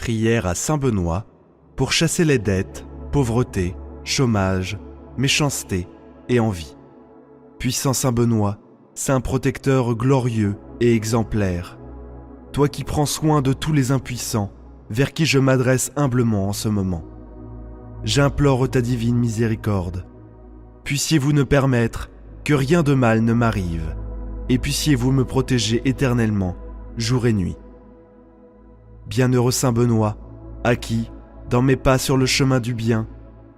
Prière à Saint Benoît pour chasser les dettes, pauvreté, chômage, méchanceté et envie. Puissant Saint Benoît, saint protecteur glorieux et exemplaire, toi qui prends soin de tous les impuissants, vers qui je m'adresse humblement en ce moment. J'implore ta divine miséricorde. Puissiez-vous ne permettre que rien de mal ne m'arrive, et puissiez-vous me protéger éternellement, jour et nuit. Bienheureux Saint Benoît, à qui, dans mes pas sur le chemin du bien,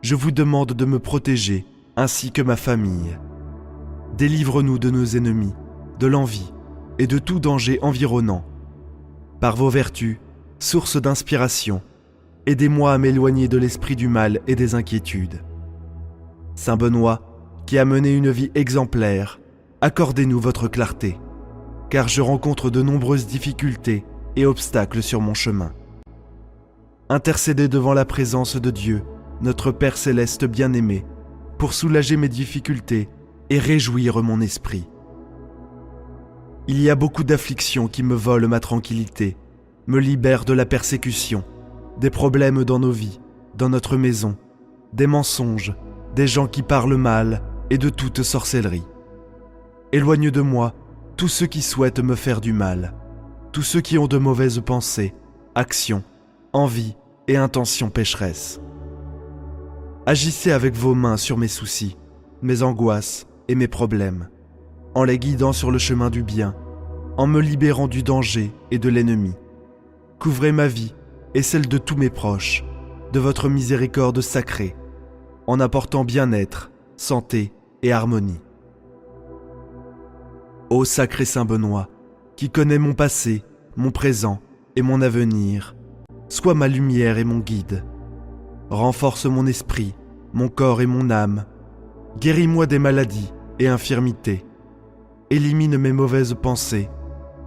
je vous demande de me protéger, ainsi que ma famille. Délivre-nous de nos ennemis, de l'envie et de tout danger environnant. Par vos vertus, source d'inspiration, aidez-moi à m'éloigner de l'esprit du mal et des inquiétudes. Saint Benoît, qui a mené une vie exemplaire, accordez-nous votre clarté, car je rencontre de nombreuses difficultés et obstacles sur mon chemin. Intercédez devant la présence de Dieu, notre Père céleste bien-aimé, pour soulager mes difficultés et réjouir mon esprit. Il y a beaucoup d'afflictions qui me volent ma tranquillité, me libèrent de la persécution, des problèmes dans nos vies, dans notre maison, des mensonges, des gens qui parlent mal et de toute sorcellerie. Éloigne de moi tous ceux qui souhaitent me faire du mal, tous ceux qui ont de mauvaises pensées, actions, envies et intentions pécheresses. Agissez avec vos mains sur mes soucis, mes angoisses et mes problèmes, en les guidant sur le chemin du bien, en me libérant du danger et de l'ennemi. Couvrez ma vie et celle de tous mes proches de votre miséricorde sacrée, en apportant bien-être, santé et harmonie. Ô sacré Saint Benoît, qui connaît mon passé, mon présent et mon avenir, sois ma lumière et mon guide. Renforce mon esprit, mon corps et mon âme. Guéris-moi des maladies et infirmités. Élimine mes mauvaises pensées.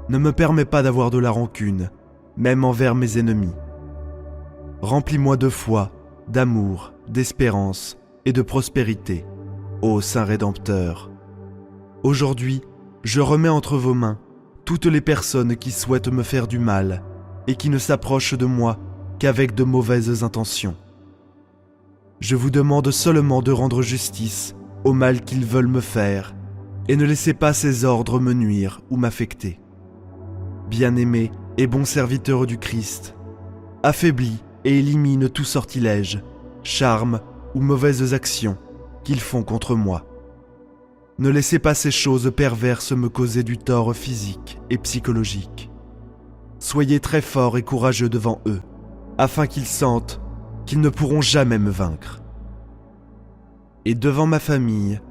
Ne me permets pas d'avoir de la rancune, même envers mes ennemis. Remplis-moi de foi, d'amour, d'espérance et de prospérité, ô Saint Rédempteur. Aujourd'hui, je remets entre vos mains toutes les personnes qui souhaitent me faire du mal et qui ne s'approchent de moi qu'avec de mauvaises intentions. Je vous demande seulement de rendre justice au mal qu'ils veulent me faire et ne laissez pas ces ordres me nuire ou m'affecter. Bien-aimé et bon serviteur du Christ, affaiblis et élimine tout sortilège, charme ou mauvaises actions qu'ils font contre moi. Ne laissez pas ces choses perverses me causer du tort physique et psychologique. Soyez très forts et courageux devant eux, afin qu'ils sentent qu'ils ne pourront jamais me vaincre. Et devant ma famille,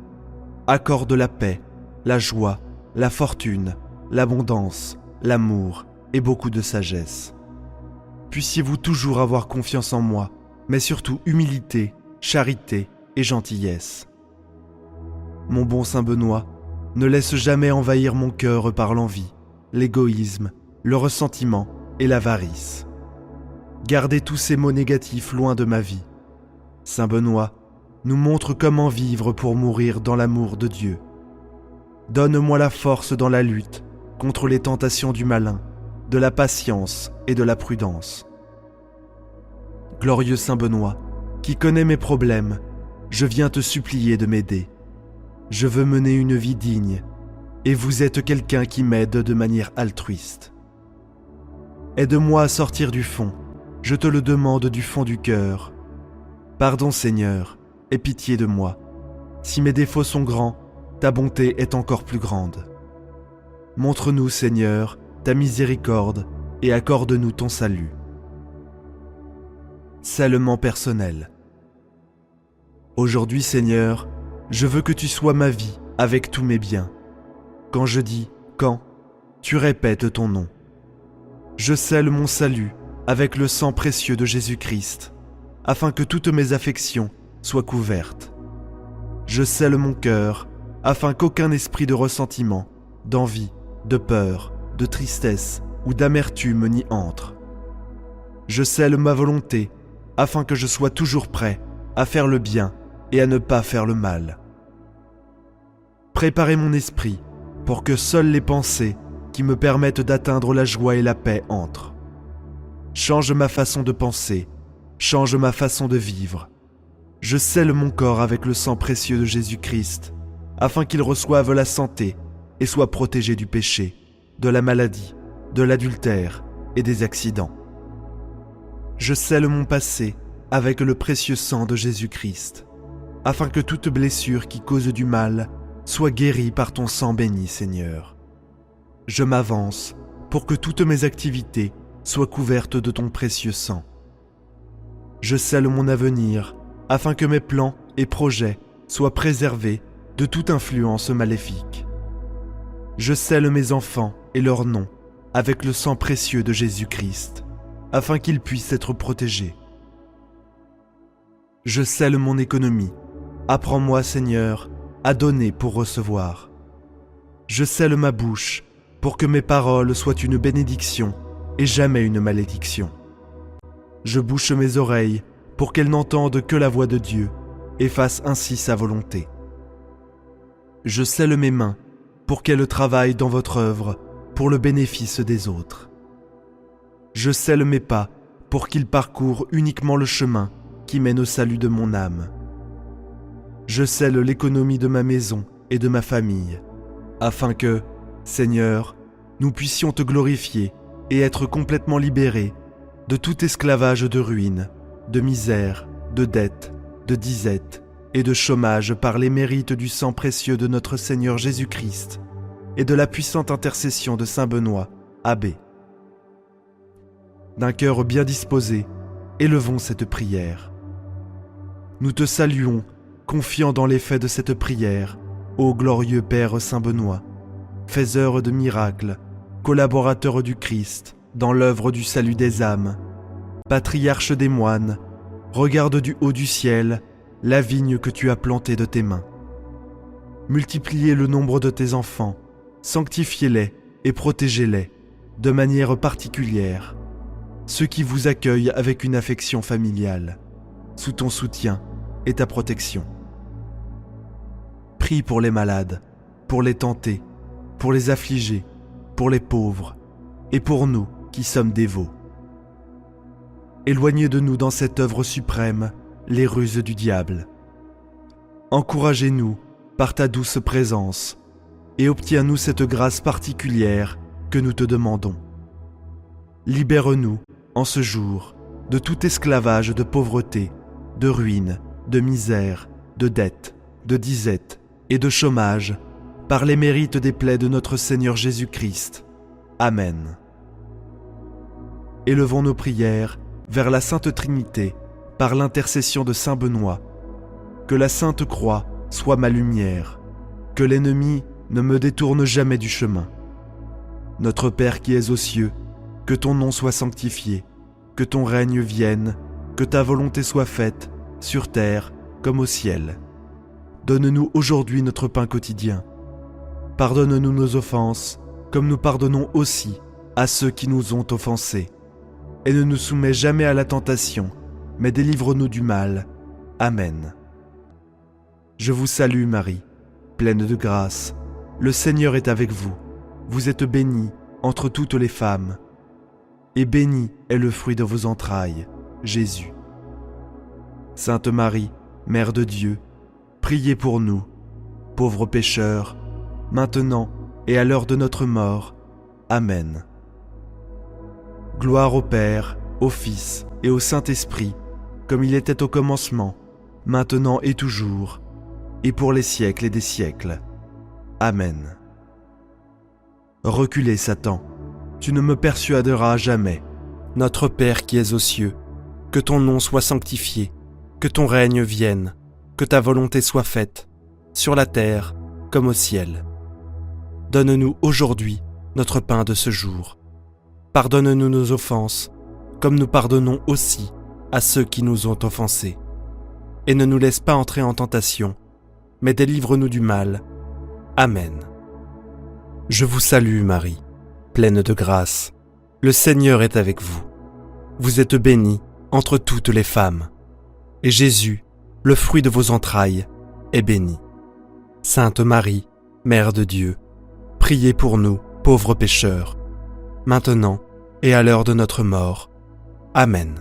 accorde la paix, la joie, la fortune, l'abondance, l'amour et beaucoup de sagesse. Puissiez-vous toujours avoir confiance en moi, mais surtout humilité, charité et gentillesse. Mon bon Saint Benoît, ne laisse jamais envahir mon cœur par l'envie, l'égoïsme, le ressentiment et l'avarice. Gardez tous ces mots négatifs loin de ma vie. Saint Benoît nous montre comment vivre pour mourir dans l'amour de Dieu. Donne-moi la force dans la lutte contre les tentations du malin, de la patience et de la prudence. Glorieux Saint Benoît, qui connaît mes problèmes, je viens te supplier de m'aider. Je veux mener une vie digne, et vous êtes quelqu'un qui m'aide de manière altruiste. Aide-moi à sortir du fond, je te le demande du fond du cœur. Pardon Seigneur, aie pitié de moi. Si mes défauts sont grands, ta bonté est encore plus grande. Montre-nous Seigneur ta miséricorde et accorde-nous ton salut. Seulement personnel. Aujourd'hui Seigneur, je veux que tu sois ma vie avec tous mes biens. Quand je dis « quand », tu répètes ton nom. Je scelle mon salut avec le sang précieux de Jésus-Christ, afin que toutes mes affections soient couvertes. Je scelle mon cœur, afin qu'aucun esprit de ressentiment, d'envie, de peur, de tristesse ou d'amertume n'y entre. Je scelle ma volonté, afin que je sois toujours prêt à faire le bien et à ne pas faire le mal. Préparez mon esprit pour que seules les pensées qui me permettent d'atteindre la joie et la paix entrent. change ma façon de penser, change ma façon de vivre. Je scelle mon corps avec le sang précieux de Jésus-Christ, afin qu'il reçoive la santé et soit protégé du péché, de la maladie, de l'adultère et des accidents. Je scelle mon passé avec le précieux sang de Jésus-Christ, afin que toute blessure qui cause du mal soit guérie par ton sang béni, Seigneur. Je m'avance pour que toutes mes activités soient couvertes de ton précieux sang. Je scelle mon avenir afin que mes plans et projets soient préservés de toute influence maléfique. Je scelle mes enfants et leurs noms avec le sang précieux de Jésus-Christ, afin qu'ils puissent être protégés. Je scelle mon économie. Apprends-moi, Seigneur, à donner pour recevoir. Je scelle ma bouche pour que mes paroles soient une bénédiction et jamais une malédiction. Je bouche mes oreilles pour qu'elles n'entendent que la voix de Dieu et fassent ainsi sa volonté. Je scelle mes mains pour qu'elles travaillent dans votre œuvre pour le bénéfice des autres. Je scelle mes pas pour qu'ils parcourent uniquement le chemin qui mène au salut de mon âme. Je scelle l'économie de ma maison et de ma famille, afin que, Seigneur, nous puissions te glorifier et être complètement libérés de tout esclavage de ruine, de misère, de dette, de disette et de chômage par les mérites du sang précieux de notre Seigneur Jésus-Christ et de la puissante intercession de Saint Benoît, abbé. D'un cœur bien disposé, élevons cette prière. Nous te saluons, confiant dans l'effet de cette prière, ô glorieux Père Saint Benoît, faiseur de miracles, collaborateur du Christ dans l'œuvre du salut des âmes, patriarche des moines, regarde du haut du ciel la vigne que tu as plantée de tes mains. Multipliez le nombre de tes enfants, sanctifiez-les et protégez-les, de manière particulière, ceux qui vous accueillent avec une affection familiale, sous ton soutien et ta protection. Prie pour les malades, pour les tentés, pour les affligés, pour les pauvres, et pour nous qui sommes dévots. Éloignez de nous dans cette œuvre suprême les ruses du diable. Encouragez-nous par ta douce présence, et obtiens-nous cette grâce particulière que nous te demandons. Libère-nous, en ce jour, de tout esclavage de pauvreté, de ruine, de misère, de dette, de disette et de chômage, par les mérites des plaies de notre Seigneur Jésus-Christ. Amen. Élevons nos prières vers la Sainte Trinité par l'intercession de Saint Benoît. Que la Sainte Croix soit ma lumière, que l'ennemi ne me détourne jamais du chemin. Notre Père qui es aux cieux, que ton nom soit sanctifié, que ton règne vienne, que ta volonté soit faite, sur terre comme au ciel. Donne-nous aujourd'hui notre pain quotidien. Pardonne-nous nos offenses, comme nous pardonnons aussi à ceux qui nous ont offensés. Et ne nous soumets jamais à la tentation, mais délivre-nous du mal. Amen. Je vous salue Marie, pleine de grâce. Le Seigneur est avec vous. Vous êtes bénie entre toutes les femmes. Et béni est le fruit de vos entrailles, Jésus. Sainte Marie, Mère de Dieu, priez pour nous, pauvres pécheurs, maintenant et à l'heure de notre mort. Amen. Gloire au Père, au Fils et au Saint-Esprit, comme il était au commencement, maintenant et toujours, et pour les siècles et des siècles. Amen. Reculez, Satan, tu ne me persuaderas jamais. Notre Père qui es aux cieux, que ton nom soit sanctifié, que ton règne vienne, que ta volonté soit faite, sur la terre comme au ciel. Donne-nous aujourd'hui notre pain de ce jour. Pardonne-nous nos offenses, comme nous pardonnons aussi à ceux qui nous ont offensés. Et ne nous laisse pas entrer en tentation, mais délivre-nous du mal. Amen. Je vous salue Marie, pleine de grâce. Le Seigneur est avec vous. Vous êtes bénie entre toutes les femmes. Et Jésus, le fruit de vos entrailles, est béni. Sainte Marie, Mère de Dieu, priez pour nous, pauvres pécheurs, maintenant et à l'heure de notre mort. Amen.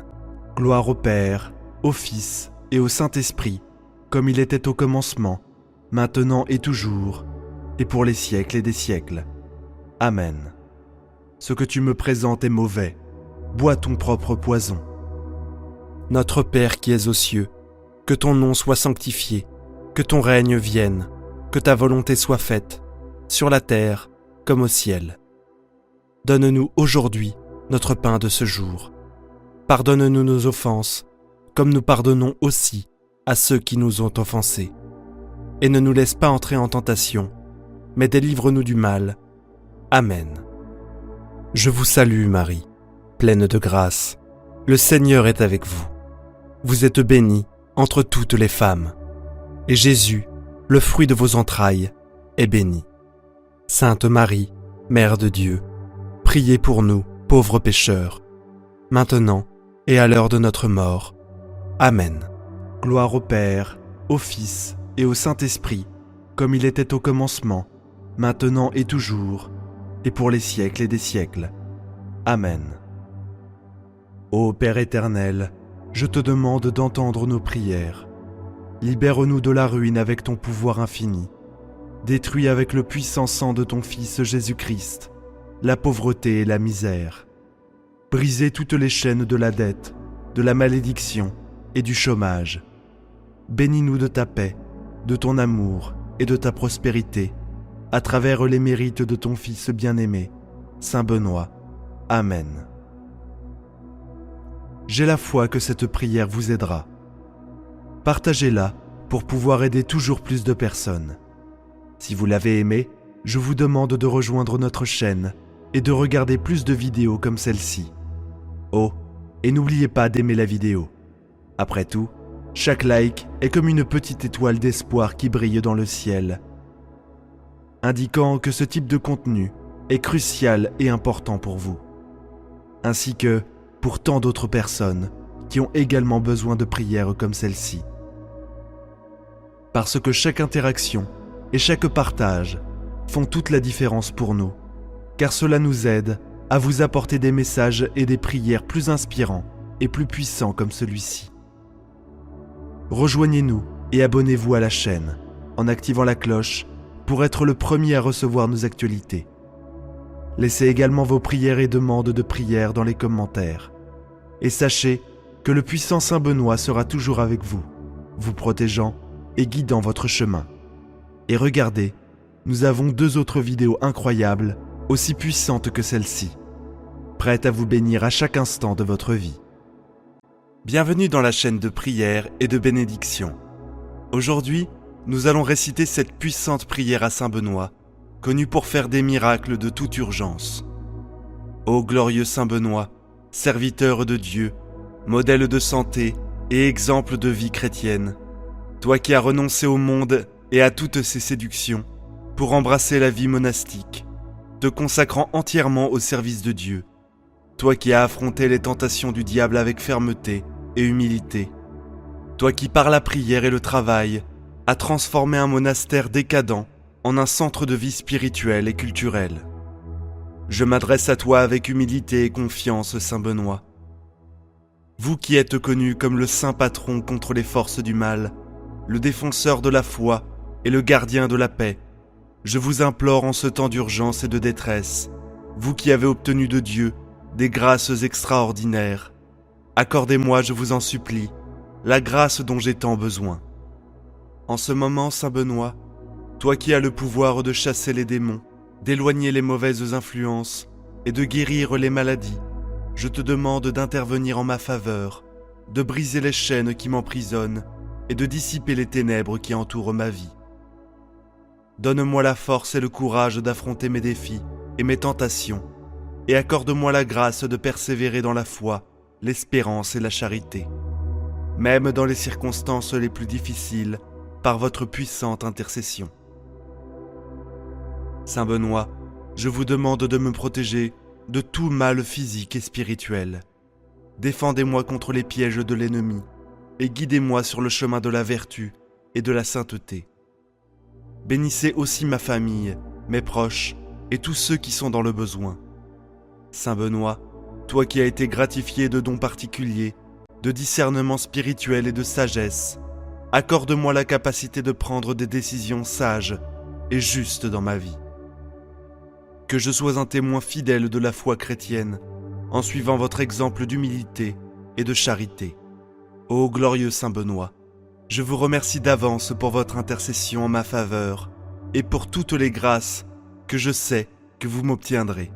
Gloire au Père, au Fils et au Saint-Esprit, comme il était au commencement, maintenant et toujours, et pour les siècles et des siècles. Amen. Ce que tu me présentes est mauvais. Bois ton propre poison. Notre Père qui es aux cieux, que ton nom soit sanctifié, que ton règne vienne, que ta volonté soit faite, sur la terre comme au ciel. Donne-nous aujourd'hui notre pain de ce jour. Pardonne-nous nos offenses, comme nous pardonnons aussi à ceux qui nous ont offensés. Et ne nous laisse pas entrer en tentation, mais délivre-nous du mal. Amen. Je vous salue Marie, pleine de grâce. Le Seigneur est avec vous. Vous êtes bénie entre toutes les femmes. Et Jésus, le fruit de vos entrailles, est béni. Sainte Marie, Mère de Dieu, priez pour nous, pauvres pécheurs, maintenant et à l'heure de notre mort. Amen. Gloire au Père, au Fils et au Saint-Esprit, comme il était au commencement, maintenant et toujours, et pour les siècles et des siècles. Amen. Ô Père éternel, je te demande d'entendre nos prières. Libère-nous de la ruine avec ton pouvoir infini. Détruis avec le puissant sang de ton Fils Jésus-Christ la pauvreté et la misère. Brisez toutes les chaînes de la dette, de la malédiction et du chômage. Bénis-nous de ta paix, de ton amour et de ta prospérité, à travers les mérites de ton Fils bien-aimé, Saint Benoît. Amen. J'ai la foi que cette prière vous aidera. Partagez-la pour pouvoir aider toujours plus de personnes. Si vous l'avez aimée, je vous demande de rejoindre notre chaîne et de regarder plus de vidéos comme celle-ci. Oh, et n'oubliez pas d'aimer la vidéo. Après tout, chaque like est comme une petite étoile d'espoir qui brille dans le ciel, indiquant que ce type de contenu est crucial et important pour vous, ainsi que pour tant d'autres personnes qui ont également besoin de prières comme celle-ci. Parce que chaque interaction et chaque partage font toute la différence pour nous, car cela nous aide à vous apporter des messages et des prières plus inspirants et plus puissants comme celui-ci. Rejoignez-nous et abonnez-vous à la chaîne en activant la cloche pour être le premier à recevoir nos actualités. Laissez également vos prières et demandes de prière dans les commentaires. Et sachez que le puissant Saint Benoît sera toujours avec vous, vous protégeant et guidant votre chemin. Et regardez, nous avons 2 autres vidéos incroyables, aussi puissantes que celle-ci, prêtes à vous bénir à chaque instant de votre vie. Bienvenue dans la chaîne de prière et de bénédiction. Aujourd'hui, nous allons réciter cette puissante prière à Saint Benoît, connu pour faire des miracles de toute urgence. Ô glorieux Saint Benoît, serviteur de Dieu, modèle de santé et exemple de vie chrétienne, toi qui as renoncé au monde et à toutes ses séductions pour embrasser la vie monastique, te consacrant entièrement au service de Dieu, toi qui as affronté les tentations du diable avec fermeté et humilité, toi qui par la prière et le travail as transformé un monastère décadent en un centre de vie spirituelle et culturelle. Je m'adresse à toi avec humilité et confiance, Saint Benoît. Vous qui êtes connu comme le saint patron contre les forces du mal, le défenseur de la foi et le gardien de la paix, je vous implore en ce temps d'urgence et de détresse, vous qui avez obtenu de Dieu des grâces extraordinaires, accordez-moi, je vous en supplie, la grâce dont j'ai tant besoin. En ce moment, Saint Benoît, toi qui as le pouvoir de chasser les démons, d'éloigner les mauvaises influences et de guérir les maladies, je te demande d'intervenir en ma faveur, de briser les chaînes qui m'emprisonnent et de dissiper les ténèbres qui entourent ma vie. Donne-moi la force et le courage d'affronter mes défis et mes tentations, et accorde-moi la grâce de persévérer dans la foi, l'espérance et la charité, même dans les circonstances les plus difficiles, par votre puissante intercession. Saint Benoît, je vous demande de me protéger de tout mal physique et spirituel. Défendez-moi contre les pièges de l'ennemi et guidez-moi sur le chemin de la vertu et de la sainteté. Bénissez aussi ma famille, mes proches et tous ceux qui sont dans le besoin. Saint Benoît, toi qui as été gratifié de dons particuliers, de discernement spirituel et de sagesse, accorde-moi la capacité de prendre des décisions sages et justes dans ma vie. Que je sois un témoin fidèle de la foi chrétienne, en suivant votre exemple d'humilité et de charité. Ô glorieux Saint Benoît, je vous remercie d'avance pour votre intercession en ma faveur et pour toutes les grâces que je sais que vous m'obtiendrez.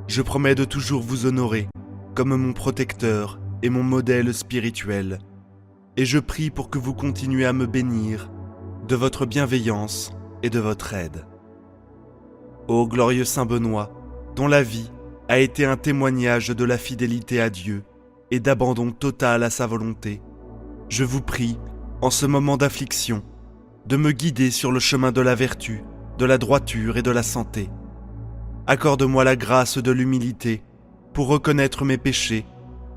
Je promets de toujours vous honorer comme mon protecteur et mon modèle spirituel, et je prie pour que vous continuiez à me bénir de votre bienveillance et de votre aide. Ô glorieux Saint Benoît, dont la vie a été un témoignage de la fidélité à Dieu et d'abandon total à sa volonté, je vous prie, en ce moment d'affliction, de me guider sur le chemin de la vertu, de la droiture et de la santé. Accorde-moi la grâce de l'humilité pour reconnaître mes péchés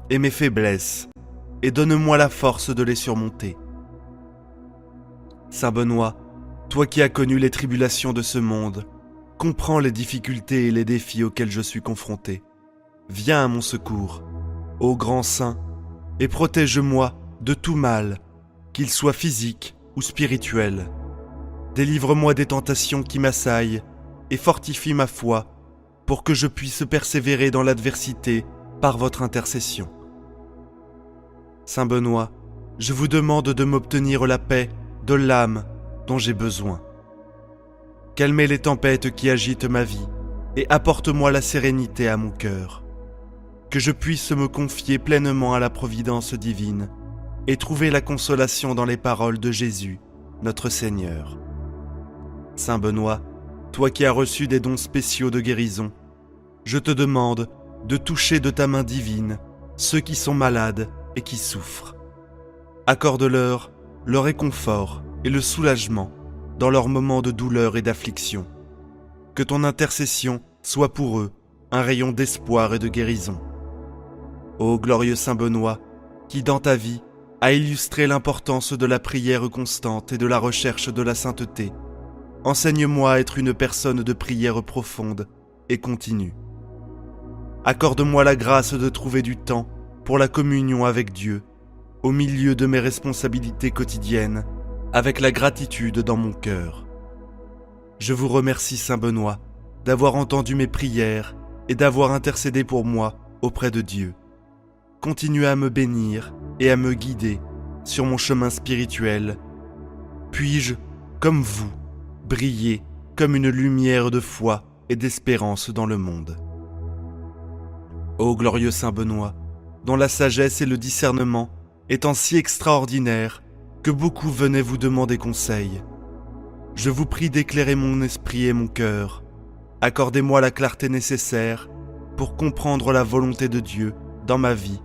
et mes faiblesses, et donne-moi la force de les surmonter. Saint Benoît, toi qui as connu les tribulations de ce monde, comprends les difficultés et les défis auxquels je suis confronté. Viens à mon secours, ô grand saint, et protège-moi de tout mal, qu'il soit physique ou spirituel. Délivre-moi des tentations qui m'assaillent et fortifie ma foi pour que je puisse persévérer dans l'adversité par votre intercession. Saint Benoît, je vous demande de m'obtenir la paix de l'âme dont j'ai besoin. Calmez les tempêtes qui agitent ma vie et apporte-moi la sérénité à mon cœur. Que je puisse me confier pleinement à la providence divine et trouver la consolation dans les paroles de Jésus, notre Seigneur. Saint Benoît, toi qui as reçu des dons spéciaux de guérison, je te demande de toucher de ta main divine ceux qui sont malades et qui souffrent. Accorde-leur le réconfort et le soulagement dans leurs moments de douleur et d'affliction. Que ton intercession soit pour eux un rayon d'espoir et de guérison. Ô glorieux Saint Benoît, qui dans ta vie a illustré l'importance de la prière constante et de la recherche de la sainteté, enseigne-moi à être une personne de prière profonde et continue. Accorde-moi la grâce de trouver du temps pour la communion avec Dieu, au milieu de mes responsabilités quotidiennes, avec la gratitude dans mon cœur. Je vous remercie, Saint Benoît, d'avoir entendu mes prières et d'avoir intercédé pour moi auprès de Dieu. Continuez à me bénir et à me guider sur mon chemin spirituel. Puis-je, comme vous, briller comme une lumière de foi et d'espérance dans le monde. Ô glorieux Saint Benoît, dont la sagesse et le discernement étant si extraordinaires que beaucoup venaient vous demander conseil, je vous prie d'éclairer mon esprit et mon cœur. Accordez-moi la clarté nécessaire pour comprendre la volonté de Dieu dans ma vie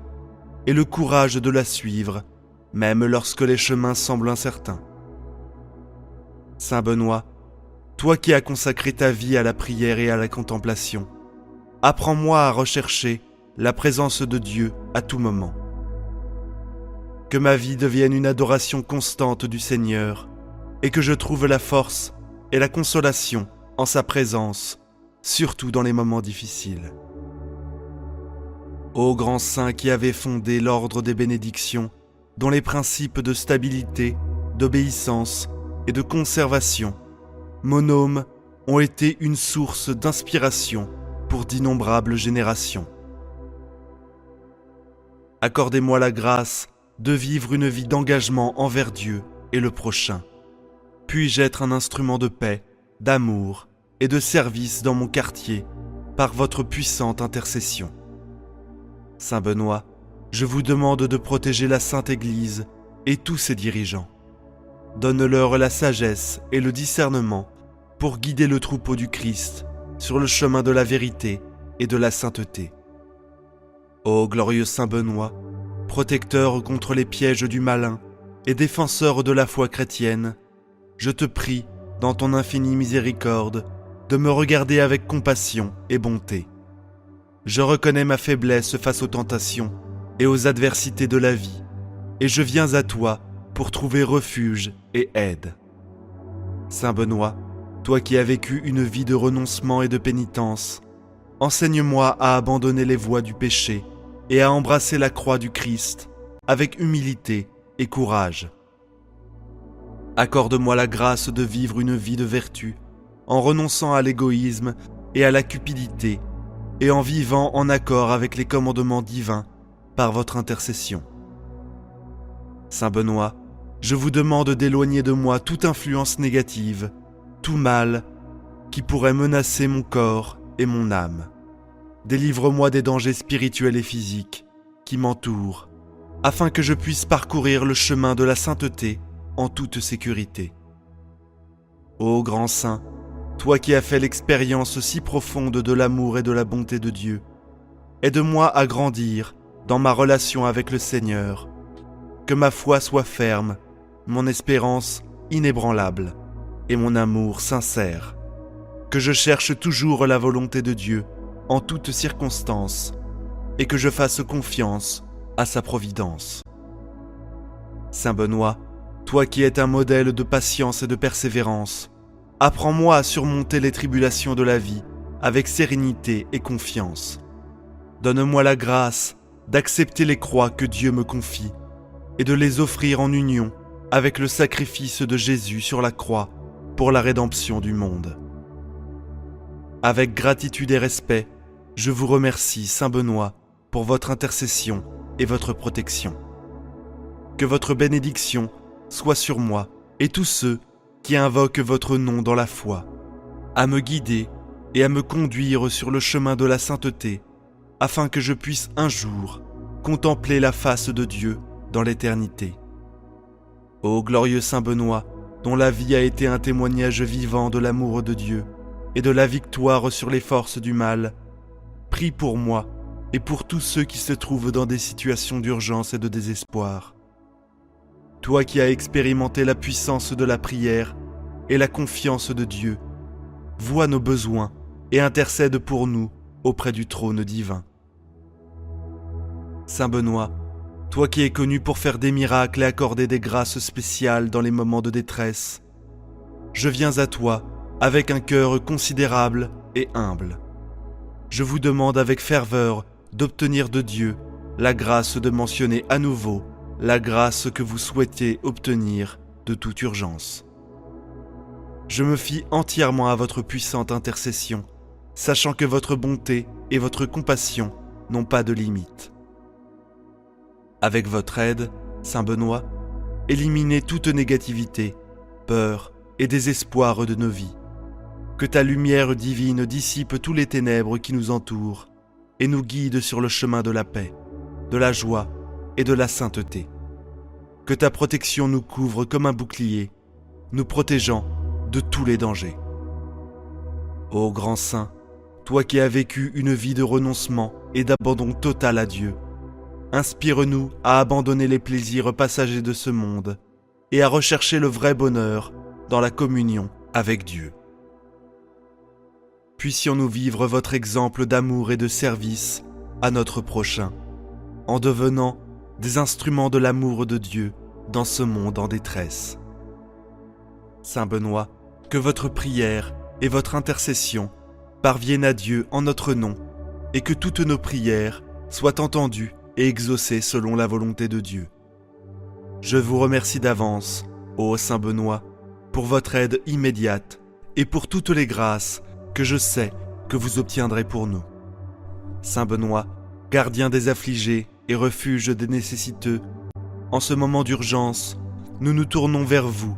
et le courage de la suivre, même lorsque les chemins semblent incertains. Saint Benoît, toi qui as consacré ta vie à la prière et à la contemplation, apprends-moi à rechercher la présence de Dieu à tout moment. Que ma vie devienne une adoration constante du Seigneur et que je trouve la force et la consolation en sa présence, surtout dans les moments difficiles. Ô grand saint qui avez fondé l'ordre des bénédictions, dont les principes de stabilité, d'obéissance et de conservation, monomes, ont été une source d'inspiration pour d'innombrables générations. Accordez-moi la grâce de vivre une vie d'engagement envers Dieu et le prochain. Puis-je être un instrument de paix, d'amour et de service dans mon quartier par votre puissante intercession. Saint Benoît, je vous demande de protéger la Sainte Église et tous ses dirigeants. Donne-leur la sagesse et le discernement pour guider le troupeau du Christ sur le chemin de la vérité et de la sainteté. Ô glorieux Saint Benoît, protecteur contre les pièges du malin et défenseur de la foi chrétienne, je te prie, dans ton infinie miséricorde, de me regarder avec compassion et bonté. Je reconnais ma faiblesse face aux tentations et aux adversités de la vie, et je viens à toi pour trouver refuge et aide. Saint Benoît, toi qui as vécu une vie de renoncement et de pénitence, enseigne-moi à abandonner les voies du péché et à embrasser la croix du Christ avec humilité et courage. Accorde-moi la grâce de vivre une vie de vertu en renonçant à l'égoïsme et à la cupidité et en vivant en accord avec les commandements divins par votre intercession. Saint Benoît, je vous demande d'éloigner de moi toute influence négative, tout mal qui pourrait menacer mon corps et mon âme. Délivre-moi des dangers spirituels et physiques qui m'entourent, afin que je puisse parcourir le chemin de la sainteté en toute sécurité. Ô grand saint, toi qui as fait l'expérience si profonde de l'amour et de la bonté de Dieu, aide-moi à grandir dans ma relation avec le Seigneur, que ma foi soit ferme, mon espérance inébranlable et mon amour sincère, que je cherche toujours la volonté de Dieu en toutes circonstances et que je fasse confiance à sa providence. Saint Benoît, toi qui es un modèle de patience et de persévérance, apprends-moi à surmonter les tribulations de la vie avec sérénité et confiance. Donne-moi la grâce d'accepter les croix que Dieu me confie et de les offrir en union avec le sacrifice de Jésus sur la croix pour la rédemption du monde. Avec gratitude et respect, je vous remercie, Saint Benoît, pour votre intercession et votre protection. Que votre bénédiction soit sur moi et tous ceux qui invoquent votre nom dans la foi, à me guider et à me conduire sur le chemin de la sainteté, afin que je puisse un jour contempler la face de Dieu dans l'éternité. Ô glorieux Saint Benoît, dont la vie a été un témoignage vivant de l'amour de Dieu et de la victoire sur les forces du mal, prie pour moi et pour tous ceux qui se trouvent dans des situations d'urgence et de désespoir. Toi qui as expérimenté la puissance de la prière et la confiance de Dieu, vois nos besoins et intercède pour nous auprès du trône divin. Saint Benoît, toi qui es connu pour faire des miracles et accorder des grâces spéciales dans les moments de détresse, je viens à toi avec un cœur considérable et humble. Je vous demande avec ferveur d'obtenir de Dieu la grâce de mentionner à nouveau la grâce que vous souhaitez obtenir de toute urgence. Je me fie entièrement à votre puissante intercession, sachant que votre bonté et votre compassion n'ont pas de limite. Avec votre aide, Saint Benoît, éliminez toute négativité, peur et désespoir de nos vies. Que ta lumière divine dissipe tous les ténèbres qui nous entourent et nous guide sur le chemin de la paix, de la joie et de la sainteté. Que ta protection nous couvre comme un bouclier, nous protégeant de tous les dangers. Ô grand saint, toi qui as vécu une vie de renoncement et d'abandon total à Dieu, inspire-nous à abandonner les plaisirs passagers de ce monde et à rechercher le vrai bonheur dans la communion avec Dieu. Puissions-nous vivre votre exemple d'amour et de service à notre prochain, en devenant des instruments de l'amour de Dieu dans ce monde en détresse. Saint Benoît, que votre prière et votre intercession parviennent à Dieu en notre nom et que toutes nos prières soient entendues et exaucées selon la volonté de Dieu. Je vous remercie d'avance, ô Saint Benoît, pour votre aide immédiate et pour toutes les grâces que je sais que vous obtiendrez pour nous. Saint Benoît, gardien des affligés et refuge des nécessiteux, en ce moment d'urgence, nous nous tournons vers vous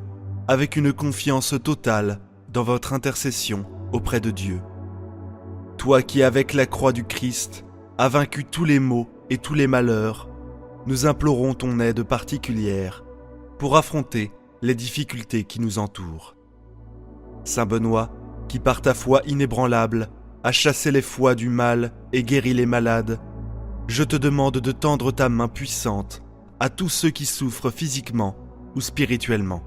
avec une confiance totale dans votre intercession auprès de Dieu. Toi qui, avec la croix du Christ, as vaincu tous les maux et tous les malheurs, nous implorons ton aide particulière pour affronter les difficultés qui nous entourent. Saint Benoît, qui par ta foi inébranlable a chassé les foies du mal et guéri les malades, je te demande de tendre ta main puissante à tous ceux qui souffrent physiquement ou spirituellement.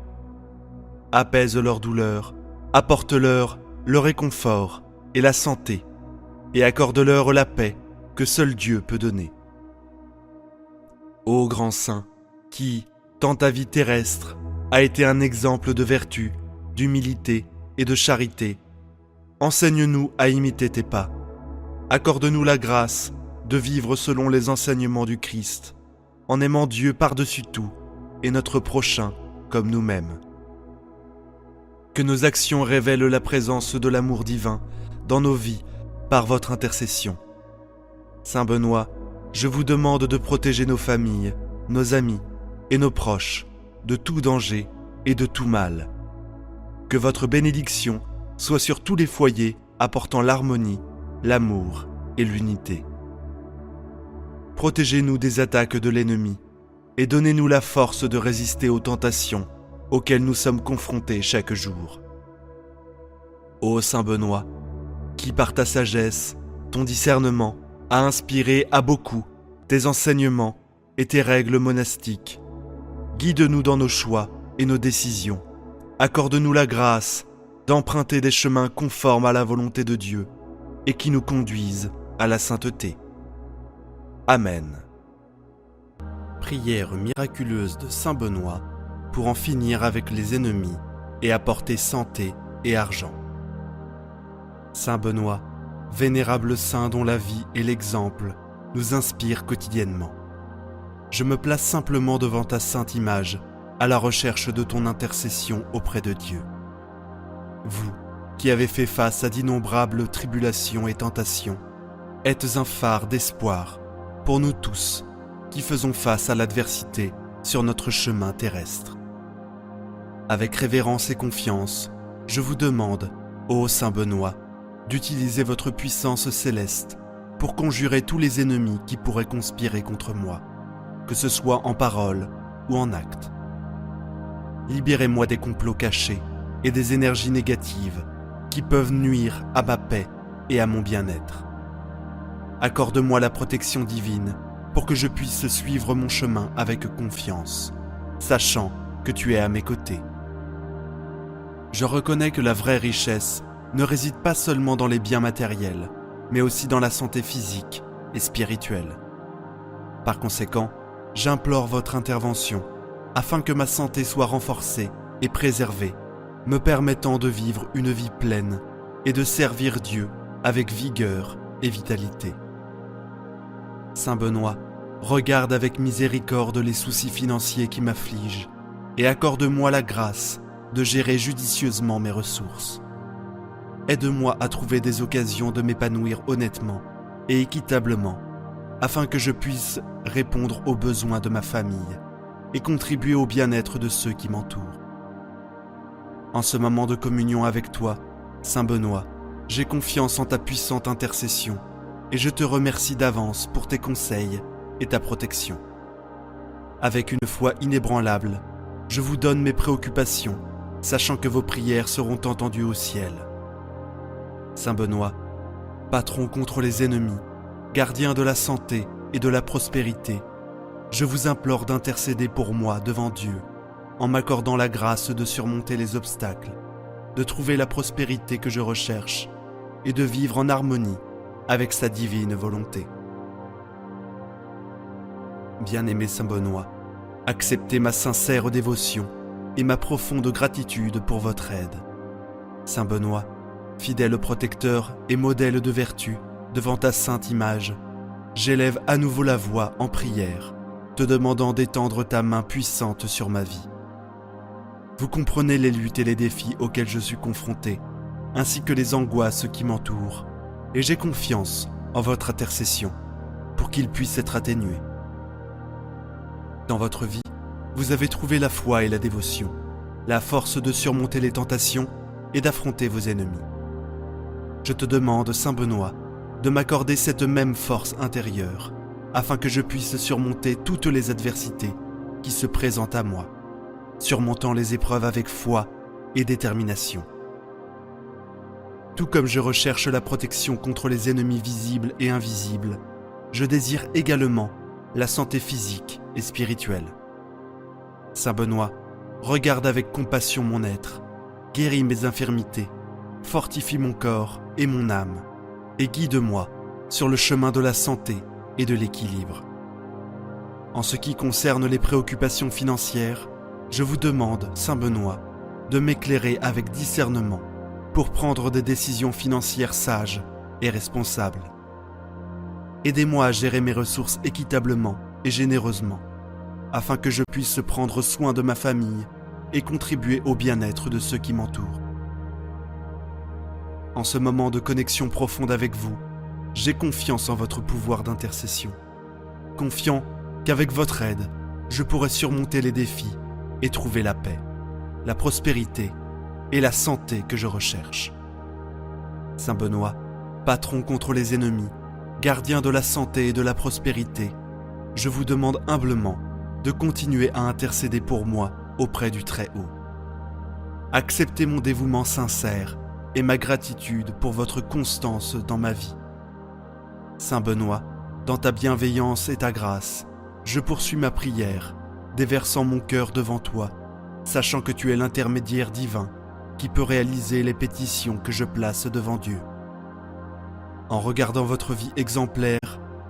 Apaise leur douleur, apporte-leur le réconfort et la santé, et accorde-leur la paix que seul Dieu peut donner. Ô grand saint, qui, dans ta vie terrestre, a été un exemple de vertu, d'humilité et de charité, enseigne-nous à imiter tes pas. Accorde-nous la grâce de vivre selon les enseignements du Christ, en aimant Dieu par-dessus tout et notre prochain comme nous-mêmes. Que nos actions révèlent la présence de l'amour divin dans nos vies par votre intercession. Saint Benoît, je vous demande de protéger nos familles, nos amis et nos proches de tout danger et de tout mal. Que votre bénédiction soit sur tous les foyers apportant l'harmonie, l'amour et l'unité. Protégez-nous des attaques de l'ennemi et donnez-nous la force de résister aux tentations auxquelles nous sommes confrontés chaque jour. Ô Saint Benoît, qui par ta sagesse, ton discernement, a inspiré à beaucoup tes enseignements et tes règles monastiques, guide-nous dans nos choix et nos décisions. Accorde-nous la grâce d'emprunter des chemins conformes à la volonté de Dieu et qui nous conduisent à la sainteté. Amen. Prière miraculeuse de Saint Benoît pour en finir avec les ennemis et apporter santé et argent. Saint Benoît, vénérable saint dont la vie et l'exemple nous inspirent quotidiennement. Je me place simplement devant ta sainte image à la recherche de ton intercession auprès de Dieu. Vous, qui avez fait face à d'innombrables tribulations et tentations, êtes un phare d'espoir pour nous tous qui faisons face à l'adversité sur notre chemin terrestre. Avec révérence et confiance, je vous demande, ô Saint Benoît, d'utiliser votre puissance céleste pour conjurer tous les ennemis qui pourraient conspirer contre moi, que ce soit en parole ou en acte. Libérez-moi des complots cachés et des énergies négatives qui peuvent nuire à ma paix et à mon bien-être. Accorde-moi la protection divine pour que je puisse suivre mon chemin avec confiance, sachant que tu es à mes côtés. Je reconnais que la vraie richesse ne réside pas seulement dans les biens matériels, mais aussi dans la santé physique et spirituelle. Par conséquent, j'implore votre intervention afin que ma santé soit renforcée et préservée, me permettant de vivre une vie pleine et de servir Dieu avec vigueur et vitalité. Saint Benoît, regarde avec miséricorde les soucis financiers qui m'affligent et accorde-moi la grâce de gérer judicieusement mes ressources. Aide-moi à trouver des occasions de m'épanouir honnêtement et équitablement, afin que je puisse répondre aux besoins de ma famille et contribuer au bien-être de ceux qui m'entourent. En ce moment de communion avec toi, Saint Benoît, j'ai confiance en ta puissante intercession et je te remercie d'avance pour tes conseils et ta protection. Avec une foi inébranlable, je vous donne mes préoccupations, sachant que vos prières seront entendues au ciel. Saint Benoît, patron contre les ennemis, gardien de la santé et de la prospérité, je vous implore d'intercéder pour moi devant Dieu, en m'accordant la grâce de surmonter les obstacles, de trouver la prospérité que je recherche et de vivre en harmonie avec sa divine volonté. Bien-aimé Saint Benoît, acceptez ma sincère dévotion et ma profonde gratitude pour votre aide. Saint Benoît, fidèle protecteur et modèle de vertu devant ta sainte image, j'élève à nouveau la voix en prière, te demandant d'étendre ta main puissante sur ma vie. Vous comprenez les luttes et les défis auxquels je suis confronté, ainsi que les angoisses qui m'entourent, et j'ai confiance en votre intercession pour qu'ils puissent être atténués. Dans votre vie, vous avez trouvé la foi et la dévotion, la force de surmonter les tentations et d'affronter vos ennemis. Je te demande, Saint Benoît, de m'accorder cette même force intérieure, afin que je puisse surmonter toutes les adversités qui se présentent à moi, surmontant les épreuves avec foi et détermination. Tout comme je recherche la protection contre les ennemis visibles et invisibles, je désire également la santé physique et spirituelle. Saint Benoît, regarde avec compassion mon être, guéris mes infirmités, fortifie mon corps et mon âme, et guide-moi sur le chemin de la santé et de l'équilibre. En ce qui concerne les préoccupations financières, je vous demande, Saint Benoît, de m'éclairer avec discernement pour prendre des décisions financières sages et responsables. aidez-moi à gérer mes ressources équitablement et généreusement, afin que je puisse prendre soin de ma famille et contribuer au bien-être de ceux qui m'entourent. En ce moment de connexion profonde avec vous, j'ai confiance en votre pouvoir d'intercession. Confiant qu'avec votre aide, je pourrai surmonter les défis et trouver la paix, la prospérité et la santé que je recherche. Saint Benoît, patron contre les ennemis, gardien de la santé et de la prospérité, je vous demande humblement de continuer à intercéder pour moi auprès du Très-Haut. Acceptez mon dévouement sincère et ma gratitude pour votre constance dans ma vie. Saint Benoît, dans ta bienveillance et ta grâce, je poursuis ma prière, déversant mon cœur devant toi, sachant que tu es l'intermédiaire divin qui peut réaliser les pétitions que je place devant Dieu. En regardant votre vie exemplaire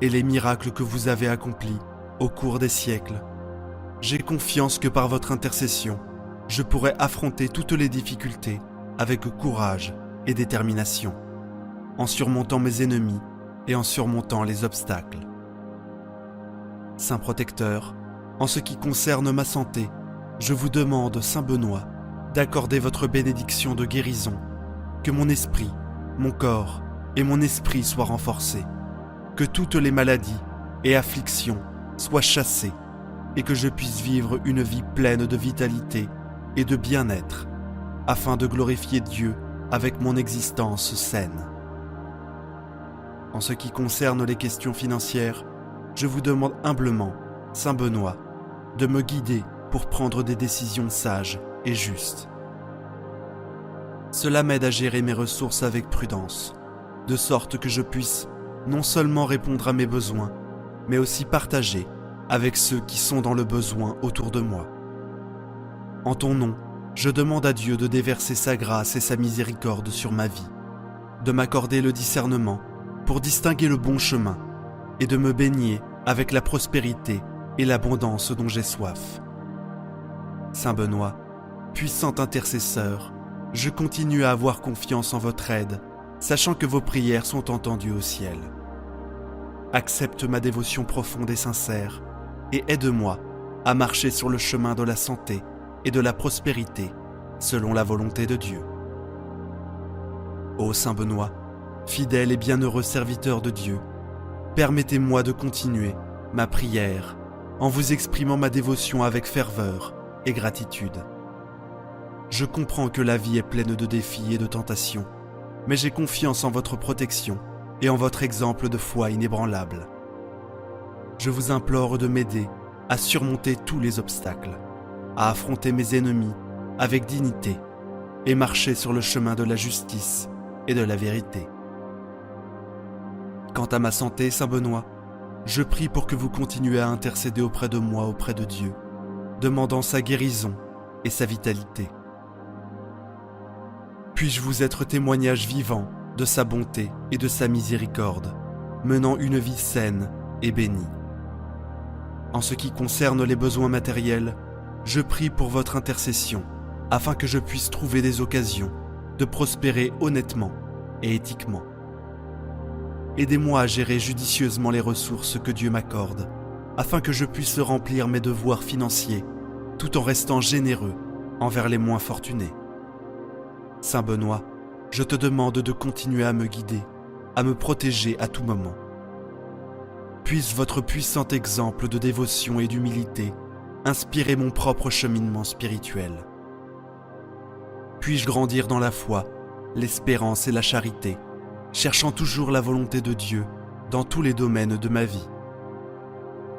et les miracles que vous avez accomplis au cours des siècles, j'ai confiance que par votre intercession, je pourrai affronter toutes les difficultés avec courage et détermination, en surmontant mes ennemis et en surmontant les obstacles. Saint protecteur, en ce qui concerne ma santé, je vous demande, Saint Benoît, d'accorder votre bénédiction de guérison, que mon esprit, mon corps et mon esprit soient renforcés, que toutes les maladies et afflictions soient chassées et que je puisse vivre une vie pleine de vitalité et de bien-être, afin de glorifier Dieu avec mon existence saine. En ce qui concerne les questions financières, je vous demande humblement, Saint Benoît, de me guider pour prendre des décisions sages et justes. Cela m'aide à gérer mes ressources avec prudence, de sorte que je puisse non seulement répondre à mes besoins, mais aussi partager avec ceux qui sont dans le besoin autour de moi. En ton nom, je demande à Dieu de déverser sa grâce et sa miséricorde sur ma vie, de m'accorder le discernement pour distinguer le bon chemin et de me baigner avec la prospérité et l'abondance dont j'ai soif. Saint Benoît, puissant intercesseur, je continue à avoir confiance en votre aide, sachant que vos prières sont entendues au ciel. Accepte ma dévotion profonde et sincère, et aide-moi à marcher sur le chemin de la santé et de la prospérité, selon la volonté de Dieu. Ô Saint Benoît, fidèle et bienheureux serviteur de Dieu, permettez-moi de continuer ma prière en vous exprimant ma dévotion avec ferveur et gratitude. Je comprends que la vie est pleine de défis et de tentations, mais j'ai confiance en votre protection et en votre exemple de foi inébranlable. Je vous implore de m'aider à surmonter tous les obstacles, à affronter mes ennemis avec dignité et marcher sur le chemin de la justice et de la vérité. Quant à ma santé, Saint Benoît, je prie pour que vous continuez à intercéder auprès de moi, auprès de Dieu, demandant sa guérison et sa vitalité. Puis-je vous être témoignage vivant de sa bonté et de sa miséricorde, menant une vie saine et bénie. En ce qui concerne les besoins matériels, je prie pour votre intercession, afin que je puisse trouver des occasions de prospérer honnêtement et éthiquement. Aidez-moi à gérer judicieusement les ressources que Dieu m'accorde, afin que je puisse remplir mes devoirs financiers, tout en restant généreux envers les moins fortunés. Saint Benoît, je te demande de continuer à me guider, à me protéger à tout moment. Puisse votre puissant exemple de dévotion et d'humilité inspirer mon propre cheminement spirituel. Puis-je grandir dans la foi, l'espérance et la charité, cherchant toujours la volonté de Dieu dans tous les domaines de ma vie.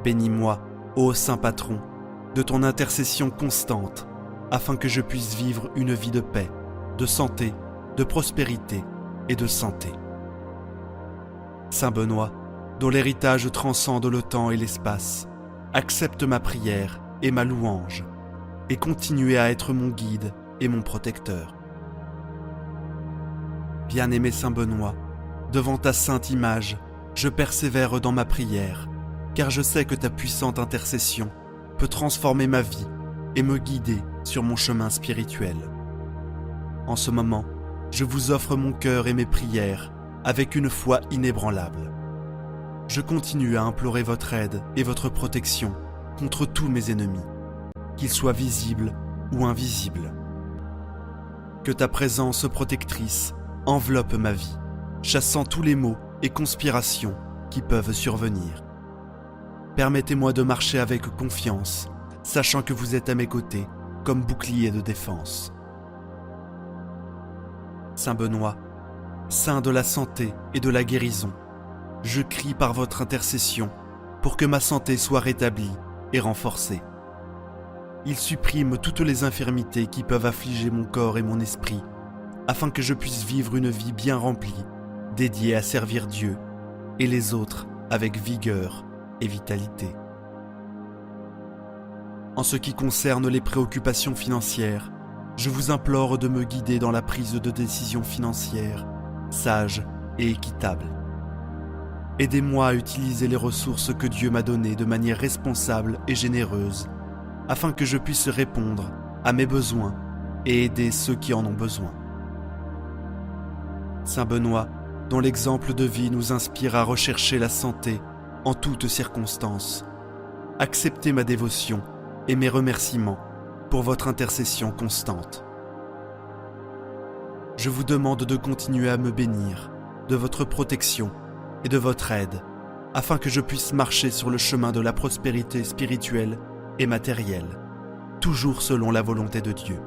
Bénis-moi, ô Saint Patron, de ton intercession constante, afin que je puisse vivre une vie de paix, de santé, de prospérité et de santé. Saint Benoît, dont l'héritage transcende le temps et l'espace, accepte ma prière et ma louange, et continue à être mon guide et mon protecteur. Bien-aimé Saint Benoît, devant ta sainte image, je persévère dans ma prière, car je sais que ta puissante intercession peut transformer ma vie et me guider sur mon chemin spirituel. En ce moment, je vous offre mon cœur et mes prières avec une foi inébranlable. je continue à implorer votre aide et votre protection contre tous mes ennemis, qu'ils soient visibles ou invisibles. Que ta présence protectrice enveloppe ma vie, chassant tous les maux et conspirations qui peuvent survenir. Permettez-moi de marcher avec confiance, sachant que vous êtes à mes côtés comme bouclier de défense. Saint Benoît, saint de la santé et de la guérison, je crie par votre intercession pour que ma santé soit rétablie et renforcée. Il supprime toutes les infirmités qui peuvent affliger mon corps et mon esprit, afin que je puisse vivre une vie bien remplie, dédiée à servir Dieu et les autres avec vigueur et vitalité. En ce qui concerne les préoccupations financières, je vous implore de me guider dans la prise de décisions financières, sages et équitables. Aidez-moi à utiliser les ressources que Dieu m'a données de manière responsable et généreuse, afin que je puisse répondre à mes besoins et aider ceux qui en ont besoin. Saint Benoît, dont l'exemple de vie nous inspire à rechercher la santé en toutes circonstances, acceptez ma dévotion et mes remerciements pour votre intercession constante. Je vous demande de continuer à me bénir de votre protection et de votre aide, afin que je puisse marcher sur le chemin de la prospérité spirituelle et matérielle, toujours selon la volonté de Dieu.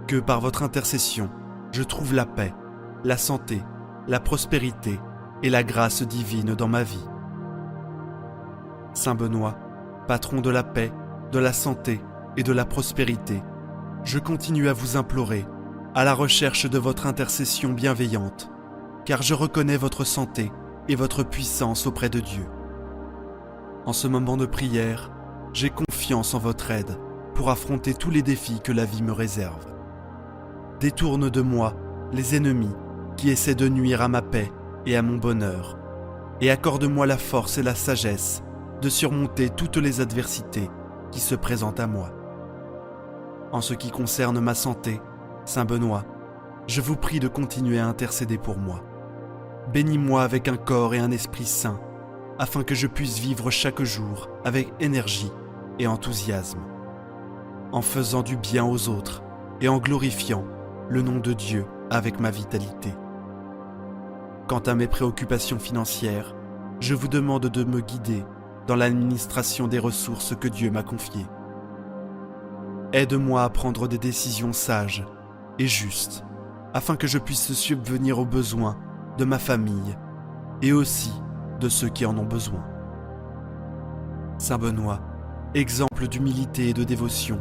Que par votre intercession, je trouve la paix, la santé, la prospérité et la grâce divine dans ma vie. Saint Benoît, patron de la paix, de la santé et de la prospérité, je continue à vous implorer, à la recherche de votre intercession bienveillante, car je reconnais votre santé et votre puissance auprès de Dieu. En ce moment de prière, j'ai confiance en votre aide pour affronter tous les défis que la vie me réserve. Détourne de moi les ennemis qui essaient de nuire à ma paix et à mon bonheur, et accorde-moi la force et la sagesse de surmonter toutes les adversités qui se présentent à moi. En ce qui concerne ma santé, Saint Benoît, je vous prie de continuer à intercéder pour moi. Bénis-moi avec un corps et un esprit sains, afin que je puisse vivre chaque jour avec énergie et enthousiasme, en faisant du bien aux autres et en glorifiant le nom de Dieu avec ma vitalité. Quant à mes préoccupations financières, je vous demande de me guider dans l'administration des ressources que Dieu m'a confiées. Aide-moi à prendre des décisions sages et justes, afin que je puisse subvenir aux besoins de ma famille et aussi de ceux qui en ont besoin. Saint Benoît, exemple d'humilité et de dévotion,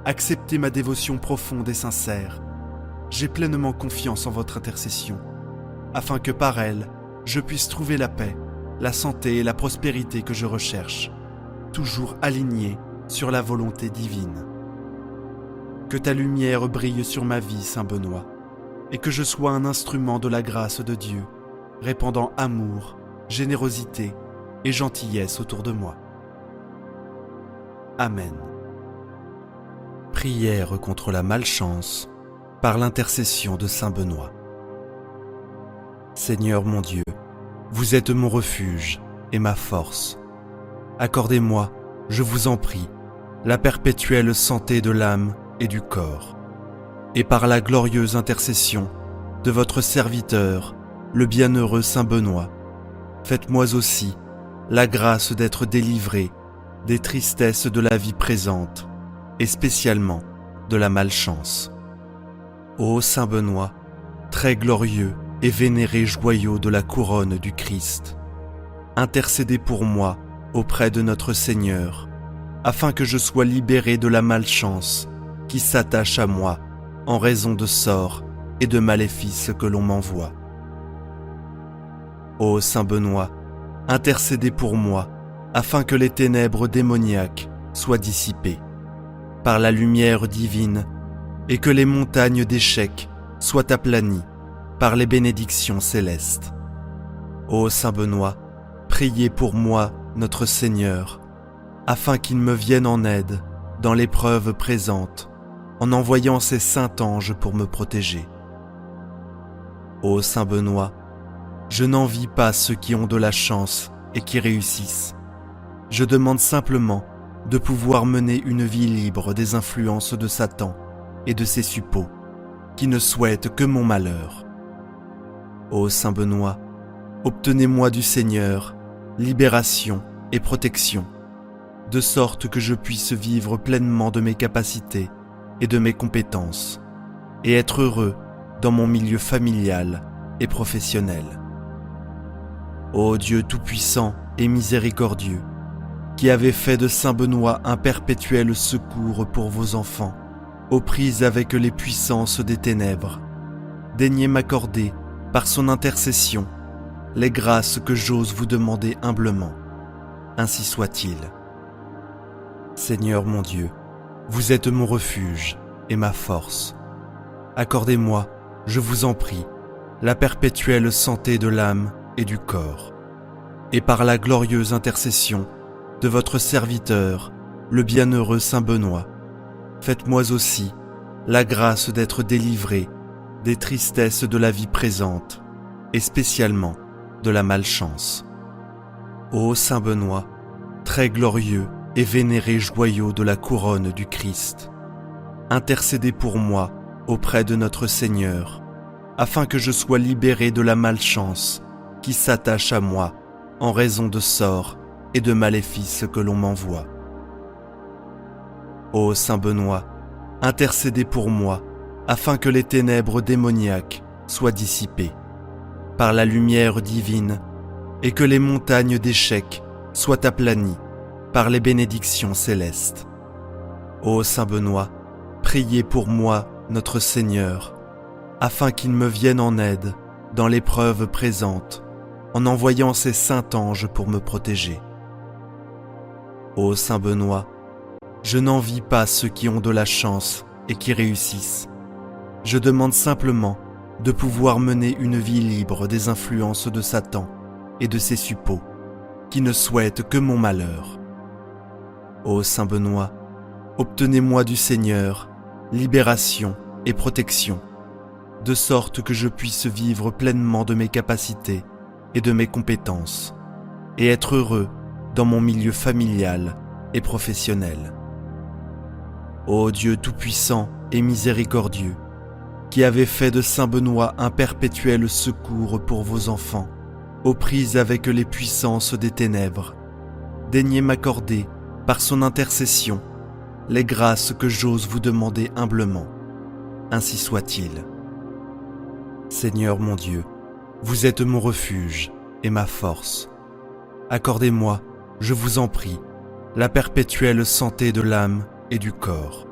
acceptez ma dévotion profonde et sincère. J'ai pleinement confiance en votre intercession, afin que par elle, je puisse trouver la paix, la santé et la prospérité que je recherche, toujours alignée sur la volonté divine. Que ta lumière brille sur ma vie, Saint Benoît, et que je sois un instrument de la grâce de Dieu, répandant amour, générosité et gentillesse autour de moi. Amen. Prière contre la malchance par l'intercession de Saint Benoît. Seigneur mon Dieu, vous êtes mon refuge et ma force. Accordez-moi, je vous en prie, la perpétuelle santé de l'âme et du corps. Et par la glorieuse intercession de votre serviteur, le bienheureux Saint Benoît, faites-moi aussi la grâce d'être délivré des tristesses de la vie présente et spécialement de la malchance. Ô Saint Benoît, très glorieux et vénéré joyau de la couronne du Christ, intercédez pour moi auprès de notre Seigneur, afin que je sois libéré de la malchance qui s'attache à moi en raison de sorts et de maléfices que l'on m'envoie. Ô Saint Benoît, intercédez pour moi, afin que les ténèbres démoniaques soient dissipées par la lumière divine et que les montagnes d'échecs soient aplanies par les bénédictions célestes. Ô Saint Benoît, priez pour moi, notre Seigneur, afin qu'il me vienne en aide dans l'épreuve présente, en envoyant ses saints anges pour me protéger. Ô Saint Benoît, Je n'envie pas ceux qui ont de la chance et qui réussissent. Je demande simplement de pouvoir mener une vie libre des influences de Satan et de ses suppôts, qui ne souhaitent que mon malheur. Ô Saint Benoît, obtenez-moi du Seigneur libération et protection, de sorte que je puisse vivre pleinement de mes capacités et de mes compétences, et être heureux dans mon milieu familial et professionnel. Ô Dieu tout-puissant et miséricordieux, qui avez fait de Saint Benoît un perpétuel secours pour vos enfants, aux prises avec les puissances des ténèbres, daignez m'accorder, par son intercession, les grâces que j'ose vous demander humblement. Ainsi soit-il. Seigneur mon Dieu, vous êtes mon refuge et ma force. Accordez-moi, je vous en prie, la perpétuelle santé de l'âme et du corps, et par la glorieuse intercession de votre serviteur, le bienheureux Saint Benoît, faites-moi aussi la grâce d'être délivré des tristesses de la vie présente, et spécialement de la malchance. Ô Saint Benoît, très glorieux et vénéré joyau de la couronne du Christ, intercédez pour moi auprès de notre Seigneur, afin que je sois libéré de la malchance qui s'attache à moi en raison de sorts et de maléfices que l'on m'envoie. Ô Saint Benoît, intercédez pour moi, afin que les ténèbres démoniaques soient dissipées par la lumière divine et que les montagnes d'échecs soient aplanies par les bénédictions célestes. Ô Saint Benoît, priez pour moi notre Seigneur, afin qu'il me vienne en aide dans l'épreuve présente, en envoyant ses saints anges pour me protéger. Ô Saint Benoît, je n'envie pas ceux qui ont de la chance et qui réussissent. Je demande simplement de pouvoir mener une vie libre des influences de Satan et de ses suppôts, qui ne souhaitent que mon malheur. Ô Saint Benoît, obtenez-moi du Seigneur libération et protection, de sorte que je puisse vivre pleinement de mes capacités et de mes compétences, et être heureux dans mon milieu familial et professionnel. Ô Dieu tout-puissant et miséricordieux, qui avez fait de Saint Benoît un perpétuel secours pour vos enfants, aux prises avec les puissances des ténèbres, daignez m'accorder, par son intercession, les grâces que j'ose vous demander humblement. Ainsi soit-il. Seigneur mon Dieu, vous êtes mon refuge et ma force. Accordez-moi, je vous en prie, la perpétuelle santé de l'âme et du corps,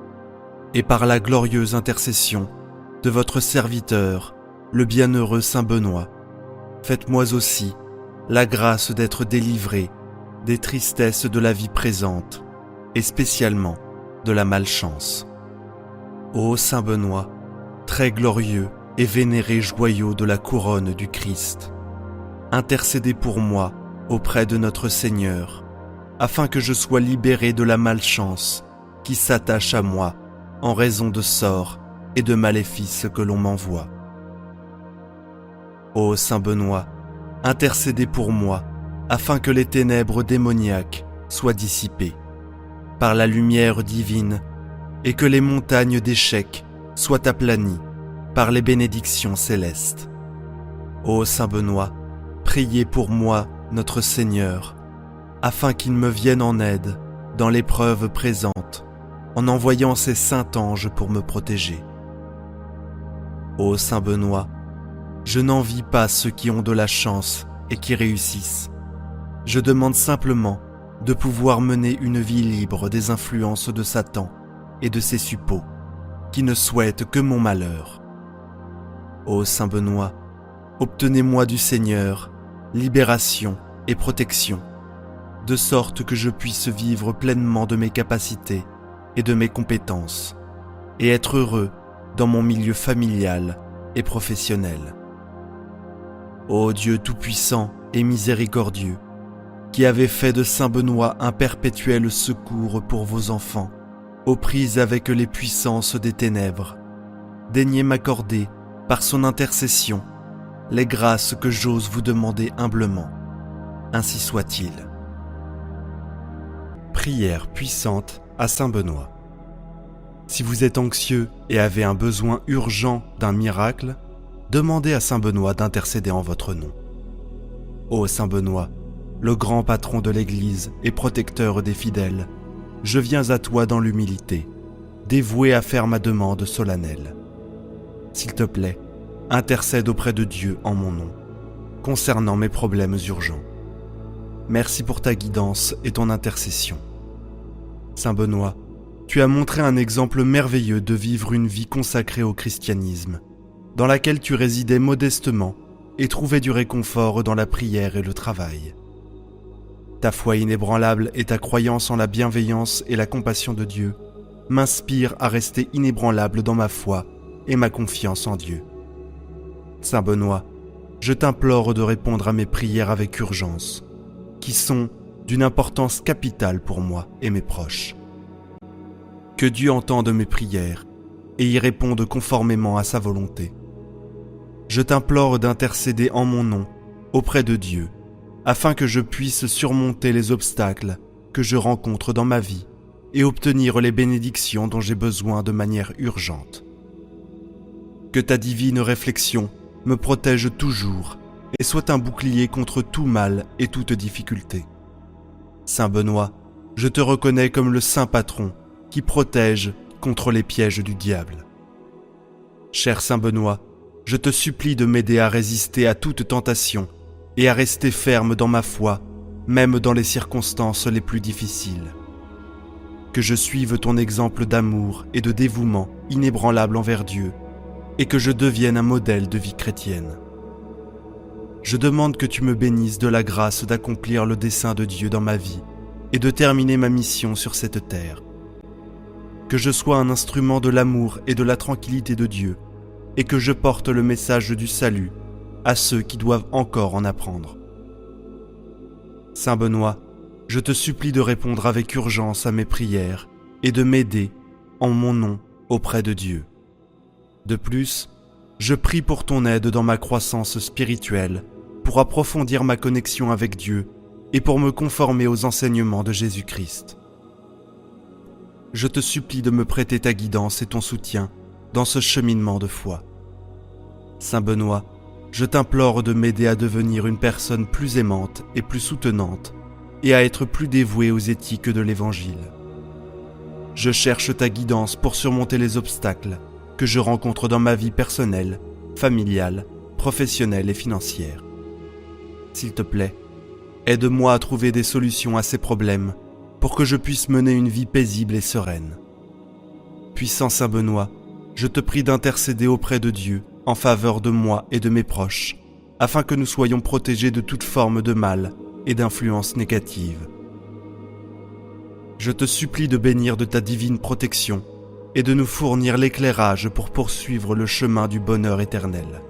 et par la glorieuse intercession de votre serviteur, le bienheureux Saint Benoît, faites-moi aussi la grâce d'être délivré des tristesses de la vie présente, et spécialement de la malchance. Ô Saint Benoît, très glorieux et vénéré joyau de la couronne du Christ, intercédez pour moi auprès de notre Seigneur, afin que je sois libéré de la malchance qui s'attache à moi en raison de sorts et de maléfices que l'on m'envoie. Ô Saint Benoît, intercédez pour moi, afin que les ténèbres démoniaques soient dissipées par la lumière divine et que les montagnes d'échecs soient aplanies par les bénédictions célestes. Ô Saint Benoît, priez pour moi notre Seigneur, afin qu'il me vienne en aide dans l'épreuve présente, en envoyant ses saints anges pour me protéger. Ô Saint Benoît, je n'envie pas ceux qui ont de la chance et qui réussissent. Je demande simplement de pouvoir mener une vie libre des influences de Satan et de ses suppôts, qui ne souhaitent que mon malheur. Ô Saint Benoît, obtenez-moi du Seigneur libération et protection, de sorte que je puisse vivre pleinement de mes capacités et de mes compétences, et être heureux dans mon milieu familial et professionnel. Ô Dieu tout-puissant et miséricordieux, qui avez fait de Saint Benoît un perpétuel secours pour vos enfants, aux prises avec les puissances des ténèbres, daignez m'accorder, par son intercession, les grâces que j'ose vous demander humblement. Ainsi soit-il. Prière puissante à Saint Benoît. Si vous êtes anxieux et avez un besoin urgent d'un miracle, demandez à Saint Benoît d'intercéder en votre nom. Ô Saint Benoît, le grand patron de l'Église et protecteur des fidèles, je viens à toi dans l'humilité, dévoué à faire ma demande solennelle. S'il te plaît, intercède auprès de Dieu en mon nom, concernant mes problèmes urgents. Merci pour ta guidance et ton intercession. Saint Benoît, tu as montré un exemple merveilleux de vivre une vie consacrée au christianisme, dans laquelle tu résidais modestement et trouvais du réconfort dans la prière et le travail. Ta foi inébranlable et ta croyance en la bienveillance et la compassion de Dieu m'inspirent à rester inébranlable dans ma foi et ma confiance en Dieu. Saint Benoît, je t'implore de répondre à mes prières avec urgence, qui sont d'une importance capitale pour moi et mes proches. Que Dieu entende mes prières et y réponde conformément à sa volonté. Je t'implore d'intercéder en mon nom auprès de Dieu, afin que je puisse surmonter les obstacles que je rencontre dans ma vie et obtenir les bénédictions dont j'ai besoin de manière urgente. Que ta divine réflexion me protège toujours et soit un bouclier contre tout mal et toute difficulté. Saint Benoît, je te reconnais comme le saint patron qui protège contre les pièges du diable. Cher Saint Benoît, je te supplie de m'aider à résister à toute tentation et à rester ferme dans ma foi, même dans les circonstances les plus difficiles. Que je suive ton exemple d'amour et de dévouement inébranlable envers Dieu, et que je devienne un modèle de vie chrétienne. Je demande que tu me bénisses de la grâce d'accomplir le dessein de Dieu dans ma vie et de terminer ma mission sur cette terre. Que je sois un instrument de l'amour et de la tranquillité de Dieu, et que je porte le message du salut à ceux qui doivent encore en apprendre. Saint Benoît, je te supplie de répondre avec urgence à mes prières et de m'aider en mon nom auprès de Dieu. De plus, je prie pour ton aide dans ma croissance spirituelle, pour approfondir ma connexion avec Dieu et pour me conformer aux enseignements de Jésus-Christ. Je te supplie de me prêter ta guidance et ton soutien dans ce cheminement de foi. Saint Benoît, je t'implore de m'aider à devenir une personne plus aimante et plus soutenante et à être plus dévouée aux éthiques de l'Évangile. Je cherche ta guidance pour surmonter les obstacles que je rencontre dans ma vie personnelle, familiale, professionnelle et financière. S'il te plaît, aide-moi à trouver des solutions à ces problèmes pour que je puisse mener une vie paisible et sereine. Puissant Saint Benoît, je te prie d'intercéder auprès de Dieu en faveur de moi et de mes proches, afin que nous soyons protégés de toute forme de mal et d'influence négative. Je te supplie de bénir de ta divine protection et de nous fournir l'éclairage pour poursuivre le chemin du bonheur éternel.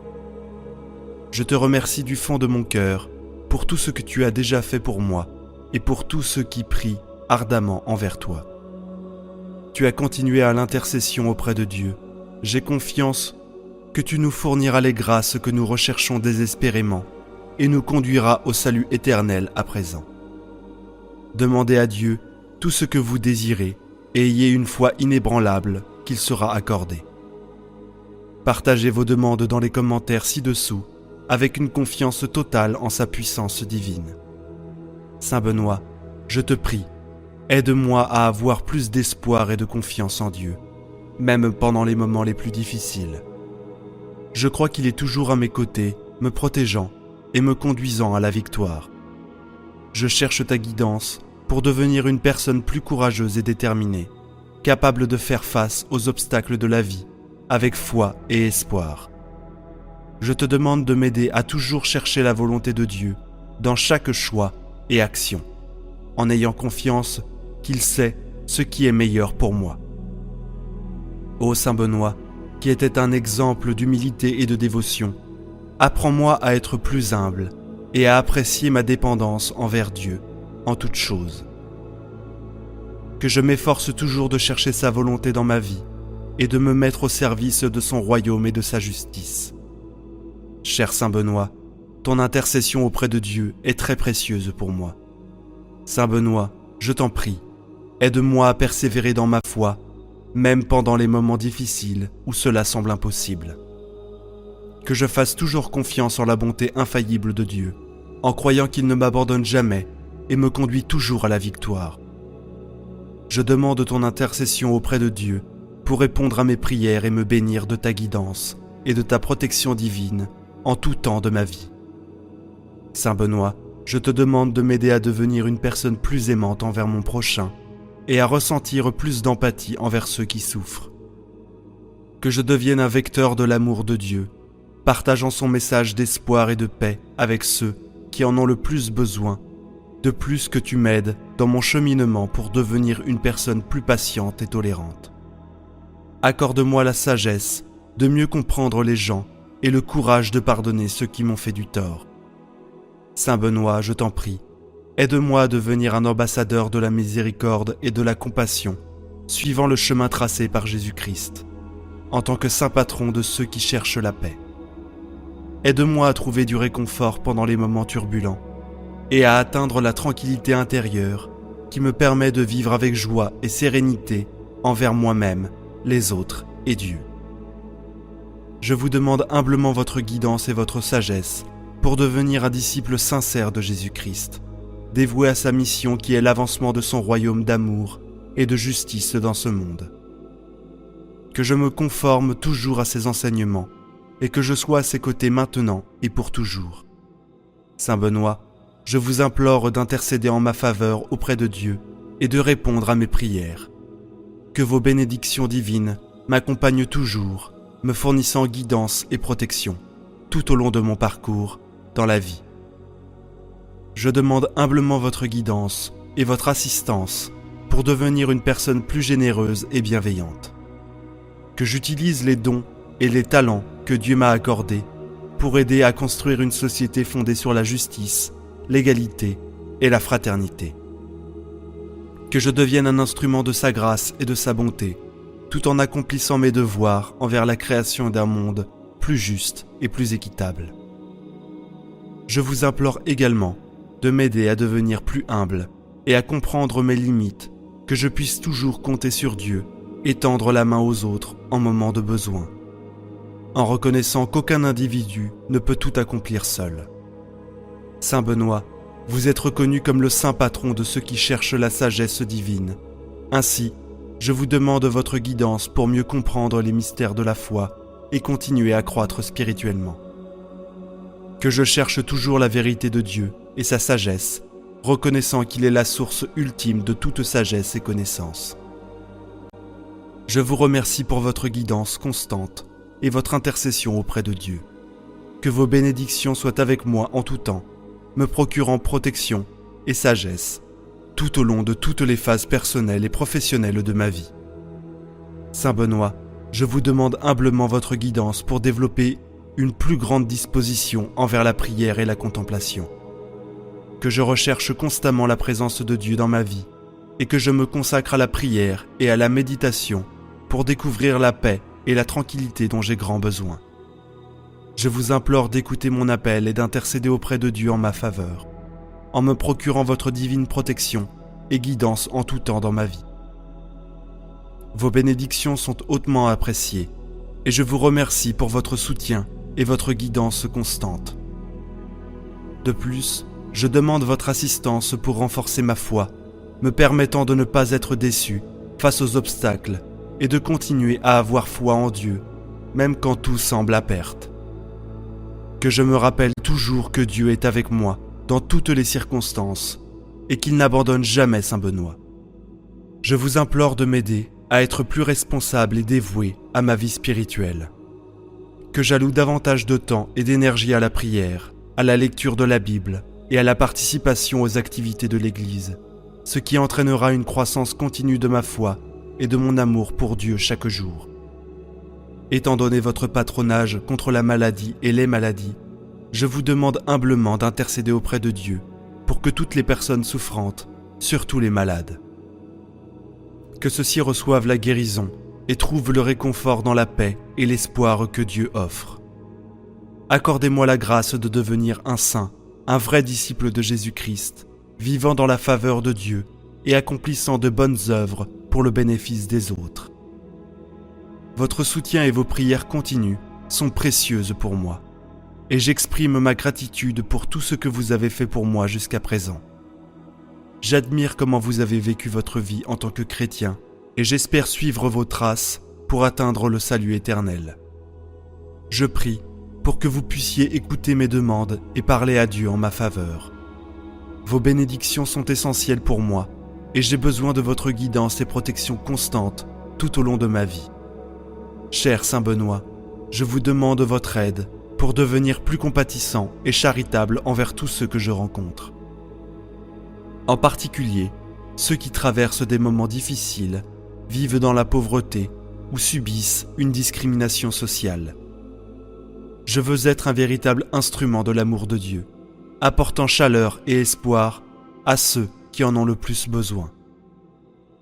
Je te remercie du fond de mon cœur pour tout ce que tu as déjà fait pour moi et pour tous ceux qui prient ardemment envers toi. Tu as continué à l'intercession auprès de Dieu. J'ai confiance que tu nous fourniras les grâces que nous recherchons désespérément et nous conduiras au salut éternel à présent. Demandez à Dieu tout ce que vous désirez et ayez une foi inébranlable qu'il sera accordé. Partagez vos demandes dans les commentaires ci-dessous avec une confiance totale en sa puissance divine. Saint Benoît, je te prie, aide-moi à avoir plus d'espoir et de confiance en Dieu, même pendant les moments les plus difficiles. Je crois qu'il est toujours à mes côtés, me protégeant et me conduisant à la victoire. Je cherche ta guidance pour devenir une personne plus courageuse et déterminée, capable de faire face aux obstacles de la vie, avec foi et espoir. Je te demande de m'aider à toujours chercher la volonté de Dieu dans chaque choix et action, en ayant confiance qu'il sait ce qui est meilleur pour moi. Ô Saint Benoît, qui était un exemple d'humilité et de dévotion, apprends-moi à être plus humble et à apprécier ma dépendance envers Dieu en toutes choses. Que je m'efforce toujours de chercher sa volonté dans ma vie et de me mettre au service de son royaume et de sa justice. Cher Saint Benoît, ton intercession auprès de Dieu est très précieuse pour moi. Saint Benoît, je t'en prie, aide-moi à persévérer dans ma foi, même pendant les moments difficiles où cela semble impossible. Que je fasse toujours confiance en la bonté infaillible de Dieu, en croyant qu'il ne m'abandonne jamais et me conduit toujours à la victoire. Je demande ton intercession auprès de Dieu pour répondre à mes prières et me bénir de ta guidance et de ta protection divine en tout temps de ma vie. Saint Benoît, je te demande de m'aider à devenir une personne plus aimante envers mon prochain et à ressentir plus d'empathie envers ceux qui souffrent. Que je devienne un vecteur de l'amour de Dieu, partageant son message d'espoir et de paix avec ceux qui en ont le plus besoin, de plus que tu m'aides dans mon cheminement pour devenir une personne plus patiente et tolérante. Accorde-moi la sagesse de mieux comprendre les gens et le courage de pardonner ceux qui m'ont fait du tort. Saint Benoît, je t'en prie, aide-moi à devenir un ambassadeur de la miséricorde et de la compassion, suivant le chemin tracé par Jésus-Christ, en tant que saint patron de ceux qui cherchent la paix. Aide-moi à trouver du réconfort pendant les moments turbulents et à atteindre la tranquillité intérieure qui me permet de vivre avec joie et sérénité envers moi-même, les autres et Dieu. Je vous demande humblement votre guidance et votre sagesse pour devenir un disciple sincère de Jésus-Christ, dévoué à sa mission qui est l'avancement de son royaume d'amour et de justice dans ce monde. Que je me conforme toujours à ses enseignements et que je sois à ses côtés maintenant et pour toujours. Saint Benoît, je vous implore d'intercéder en ma faveur auprès de Dieu et de répondre à mes prières. Que vos bénédictions divines m'accompagnent toujours, me fournissant guidance et protection tout au long de mon parcours dans la vie. Je demande humblement votre guidance et votre assistance pour devenir une personne plus généreuse et bienveillante. Que j'utilise les dons et les talents que Dieu m'a accordés pour aider à construire une société fondée sur la justice, l'égalité et la fraternité. Que je devienne un instrument de sa grâce et de sa bonté, tout en accomplissant mes devoirs envers la création d'un monde plus juste et plus équitable. Je vous implore également de m'aider à devenir plus humble et à comprendre mes limites, que je puisse toujours compter sur Dieu et tendre la main aux autres en moment de besoin, en reconnaissant qu'aucun individu ne peut tout accomplir seul. Saint Benoît, vous êtes reconnu comme le saint patron de ceux qui cherchent la sagesse divine. Ainsi, je vous demande votre guidance pour mieux comprendre les mystères de la foi et continuer à croître spirituellement. Que je cherche toujours la vérité de Dieu et sa sagesse, reconnaissant qu'il est la source ultime de toute sagesse et connaissance. Je vous remercie pour votre guidance constante et votre intercession auprès de Dieu. Que vos bénédictions soient avec moi en tout temps, me procurant protection et sagesse tout au long de toutes les phases personnelles et professionnelles de ma vie. Saint Benoît, je vous demande humblement votre guidance pour développer une plus grande disposition envers la prière et la contemplation. Que je recherche constamment la présence de Dieu dans ma vie et que je me consacre à la prière et à la méditation pour découvrir la paix et la tranquillité dont j'ai grand besoin. Je vous implore d'écouter mon appel et d'intercéder auprès de Dieu en ma faveur, en me procurant votre divine protection et guidance en tout temps dans ma vie. Vos bénédictions sont hautement appréciées et je vous remercie pour votre soutien et votre guidance constante. De plus, je demande votre assistance pour renforcer ma foi, me permettant de ne pas être déçu face aux obstacles et de continuer à avoir foi en Dieu, même quand tout semble à perte. Que je me rappelle toujours que Dieu est avec moi dans toutes les circonstances et qu'il n'abandonne jamais Saint Benoît. Je vous implore de m'aider à être plus responsable et dévoué à ma vie spirituelle. Que j'alloue davantage de temps et d'énergie à la prière, à la lecture de la Bible et à la participation aux activités de l'Église, ce qui entraînera une croissance continue de ma foi et de mon amour pour Dieu chaque jour. Étant donné votre patronage contre la maladie et les maladies, je vous demande humblement d'intercéder auprès de Dieu pour que toutes les personnes souffrantes, surtout les malades, que ceux-ci reçoivent la guérison et trouvent le réconfort dans la paix et l'espoir que Dieu offre. accordez-moi la grâce de devenir un saint, un vrai disciple de Jésus-Christ, vivant dans la faveur de Dieu et accomplissant de bonnes œuvres pour le bénéfice des autres. Votre soutien et vos prières continues sont précieuses pour moi, et j'exprime ma gratitude pour tout ce que vous avez fait pour moi jusqu'à présent. J'admire comment vous avez vécu votre vie en tant que chrétien, et j'espère suivre vos traces pour atteindre le salut éternel. Je prie pour que vous puissiez écouter mes demandes et parler à Dieu en ma faveur. Vos bénédictions sont essentielles pour moi, et j'ai besoin de votre guidance et protection constante tout au long de ma vie. Cher Saint Benoît, je vous demande votre aide pour devenir plus compatissant et charitable envers tous ceux que je rencontre. En particulier, ceux qui traversent des moments difficiles, vivent dans la pauvreté ou subissent une discrimination sociale. Je veux être un véritable instrument de l'amour de Dieu, apportant chaleur et espoir à ceux qui en ont le plus besoin.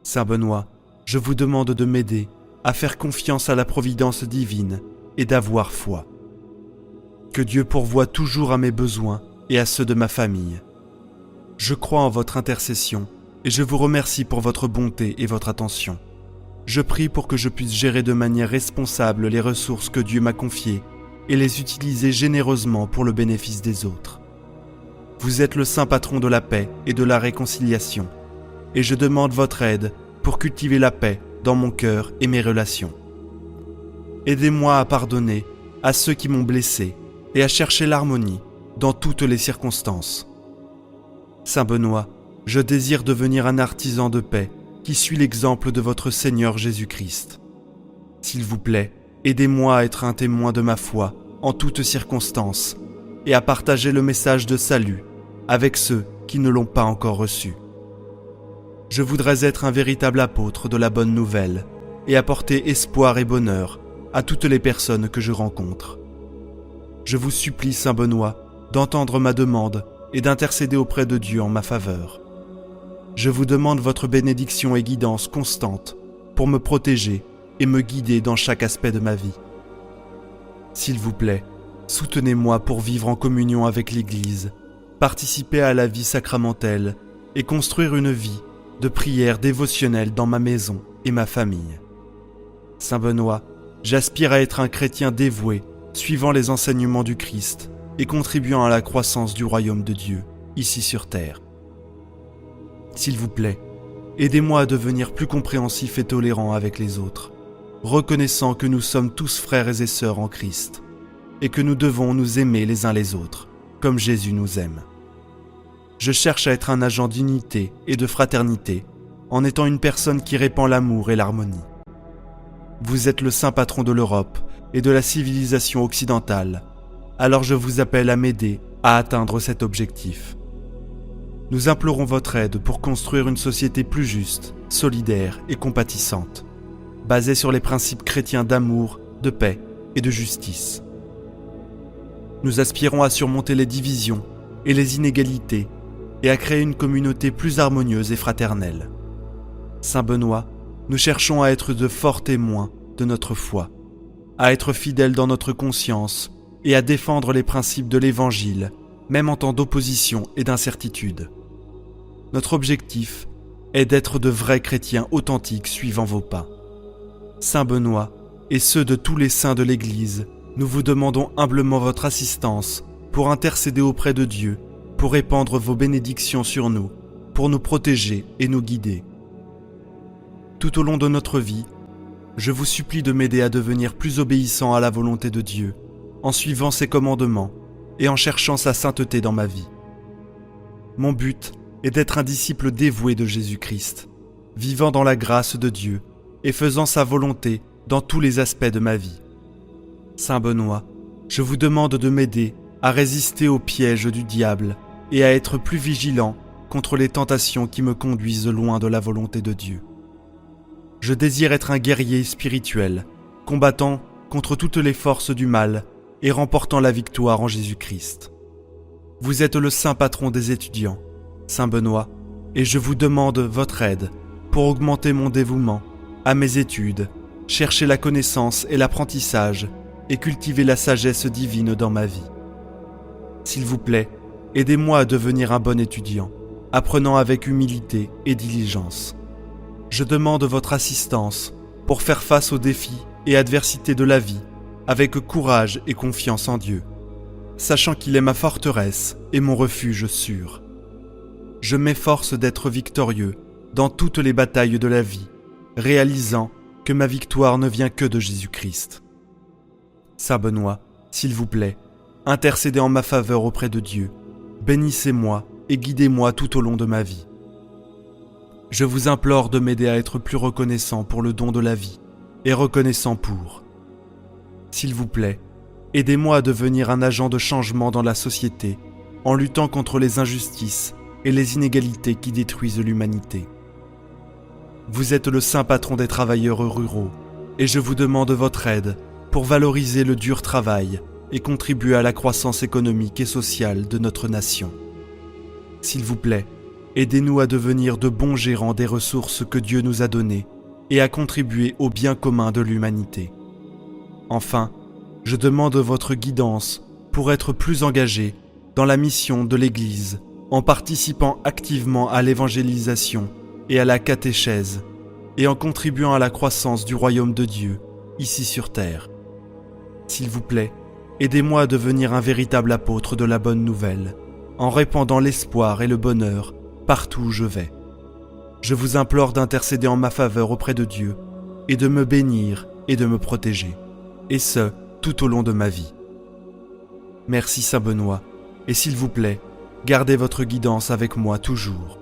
Saint Benoît, je vous demande de m'aider à faire confiance à la providence divine et d'avoir foi. Que Dieu pourvoie toujours à mes besoins et à ceux de ma famille. Je crois en votre intercession et je vous remercie pour votre bonté et votre attention. Je prie pour que je puisse gérer de manière responsable les ressources que Dieu m'a confiées et les utiliser généreusement pour le bénéfice des autres. Vous êtes le saint patron de la paix et de la réconciliation, et je demande votre aide pour cultiver la paix dans mon cœur et mes relations. Aidez-moi à pardonner à ceux qui m'ont blessé et à chercher l'harmonie dans toutes les circonstances. Saint Benoît, je désire devenir un artisan de paix qui suit l'exemple de votre Seigneur Jésus-Christ. S'il vous plaît, aidez-moi à être un témoin de ma foi en toutes circonstances et à partager le message de salut avec ceux qui ne l'ont pas encore reçu. Je voudrais être un véritable apôtre de la bonne nouvelle et apporter espoir et bonheur à toutes les personnes que je rencontre. Je vous supplie, Saint Benoît, d'entendre ma demande et d'intercéder auprès de Dieu en ma faveur. Je vous demande votre bénédiction et guidance constante pour me protéger et me guider dans chaque aspect de ma vie. S'il vous plaît, soutenez-moi pour vivre en communion avec l'Église, participer à la vie sacramentelle et construire une vie de prière dévotionnelle dans ma maison et ma famille. Saint Benoît, j'aspire à être un chrétien dévoué, suivant les enseignements du Christ et contribuant à la croissance du royaume de Dieu, ici sur terre. S'il vous plaît, aidez-moi à devenir plus compréhensif et tolérant avec les autres, reconnaissant que nous sommes tous frères et sœurs en Christ, et que nous devons nous aimer les uns les autres, comme Jésus nous aime. Je cherche à être un agent d'unité et de fraternité, en étant une personne qui répand l'amour et l'harmonie. Vous êtes le saint patron de l'Europe et de la civilisation occidentale, alors je vous appelle à m'aider à atteindre cet objectif. Nous implorons votre aide pour construire une société plus juste, solidaire et compatissante, basée sur les principes chrétiens d'amour, de paix et de justice. Nous aspirons à surmonter les divisions et les inégalités et à créer une communauté plus harmonieuse et fraternelle. Saint Benoît, nous cherchons à être de forts témoins de notre foi, à être fidèles dans notre conscience et à défendre les principes de l'Évangile, même en temps d'opposition et d'incertitude. Notre objectif est d'être de vrais chrétiens authentiques suivant vos pas. Saint Benoît et ceux de tous les saints de l'Église, nous vous demandons humblement votre assistance pour intercéder auprès de Dieu, pour répandre vos bénédictions sur nous, pour nous protéger et nous guider. Tout au long de notre vie, je vous supplie de m'aider à devenir plus obéissant à la volonté de Dieu, en suivant ses commandements et en cherchant sa sainteté dans ma vie. Mon but est d'être un disciple dévoué de Jésus-Christ, vivant dans la grâce de Dieu et faisant sa volonté dans tous les aspects de ma vie. Saint Benoît, je vous demande de m'aider à résister aux pièges du diable et à être plus vigilant contre les tentations qui me conduisent loin de la volonté de Dieu. Je désire être un guerrier spirituel, combattant contre toutes les forces du mal et remportant la victoire en Jésus-Christ. Vous êtes le saint patron des étudiants, Saint Benoît, et je vous demande votre aide pour augmenter mon dévouement à mes études, chercher la connaissance et l'apprentissage et cultivez la sagesse divine dans ma vie. S'il vous plaît, aidez-moi à devenir un bon étudiant, apprenant avec humilité et diligence. Je demande votre assistance pour faire face aux défis et adversités de la vie avec courage et confiance en Dieu, sachant qu'il est ma forteresse et mon refuge sûr. Je m'efforce d'être victorieux dans toutes les batailles de la vie, réalisant que ma victoire ne vient que de Jésus-Christ. Saint Benoît, s'il vous plaît, intercédez en ma faveur auprès de Dieu, bénissez-moi et guidez-moi tout au long de ma vie. Je vous implore de m'aider à être plus reconnaissant pour le don de la vie et reconnaissant pour. S'il vous plaît, aidez-moi à devenir un agent de changement dans la société en luttant contre les injustices et les inégalités qui détruisent l'humanité. Vous êtes le saint patron des travailleurs ruraux et je vous demande votre aide pour valoriser le dur travail et contribuer à la croissance économique et sociale de notre nation. S'il vous plaît, aidez-nous à devenir de bons gérants des ressources que Dieu nous a données et à contribuer au bien commun de l'humanité. Enfin, je demande votre guidance pour être plus engagé dans la mission de l'Église en participant activement à l'évangélisation et à la catéchèse et en contribuant à la croissance du royaume de Dieu ici sur terre. S'il vous plaît, aidez-moi à devenir un véritable apôtre de la bonne nouvelle en répandant l'espoir et le bonheur partout où je vais. Je vous implore d'intercéder en ma faveur auprès de Dieu et de me bénir et de me protéger, et ce, tout au long de ma vie. Merci Saint Benoît, et s'il vous plaît, gardez votre guidance avec moi toujours.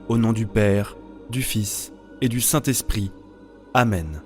Au nom du Père, du Fils et du Saint-Esprit. Amen.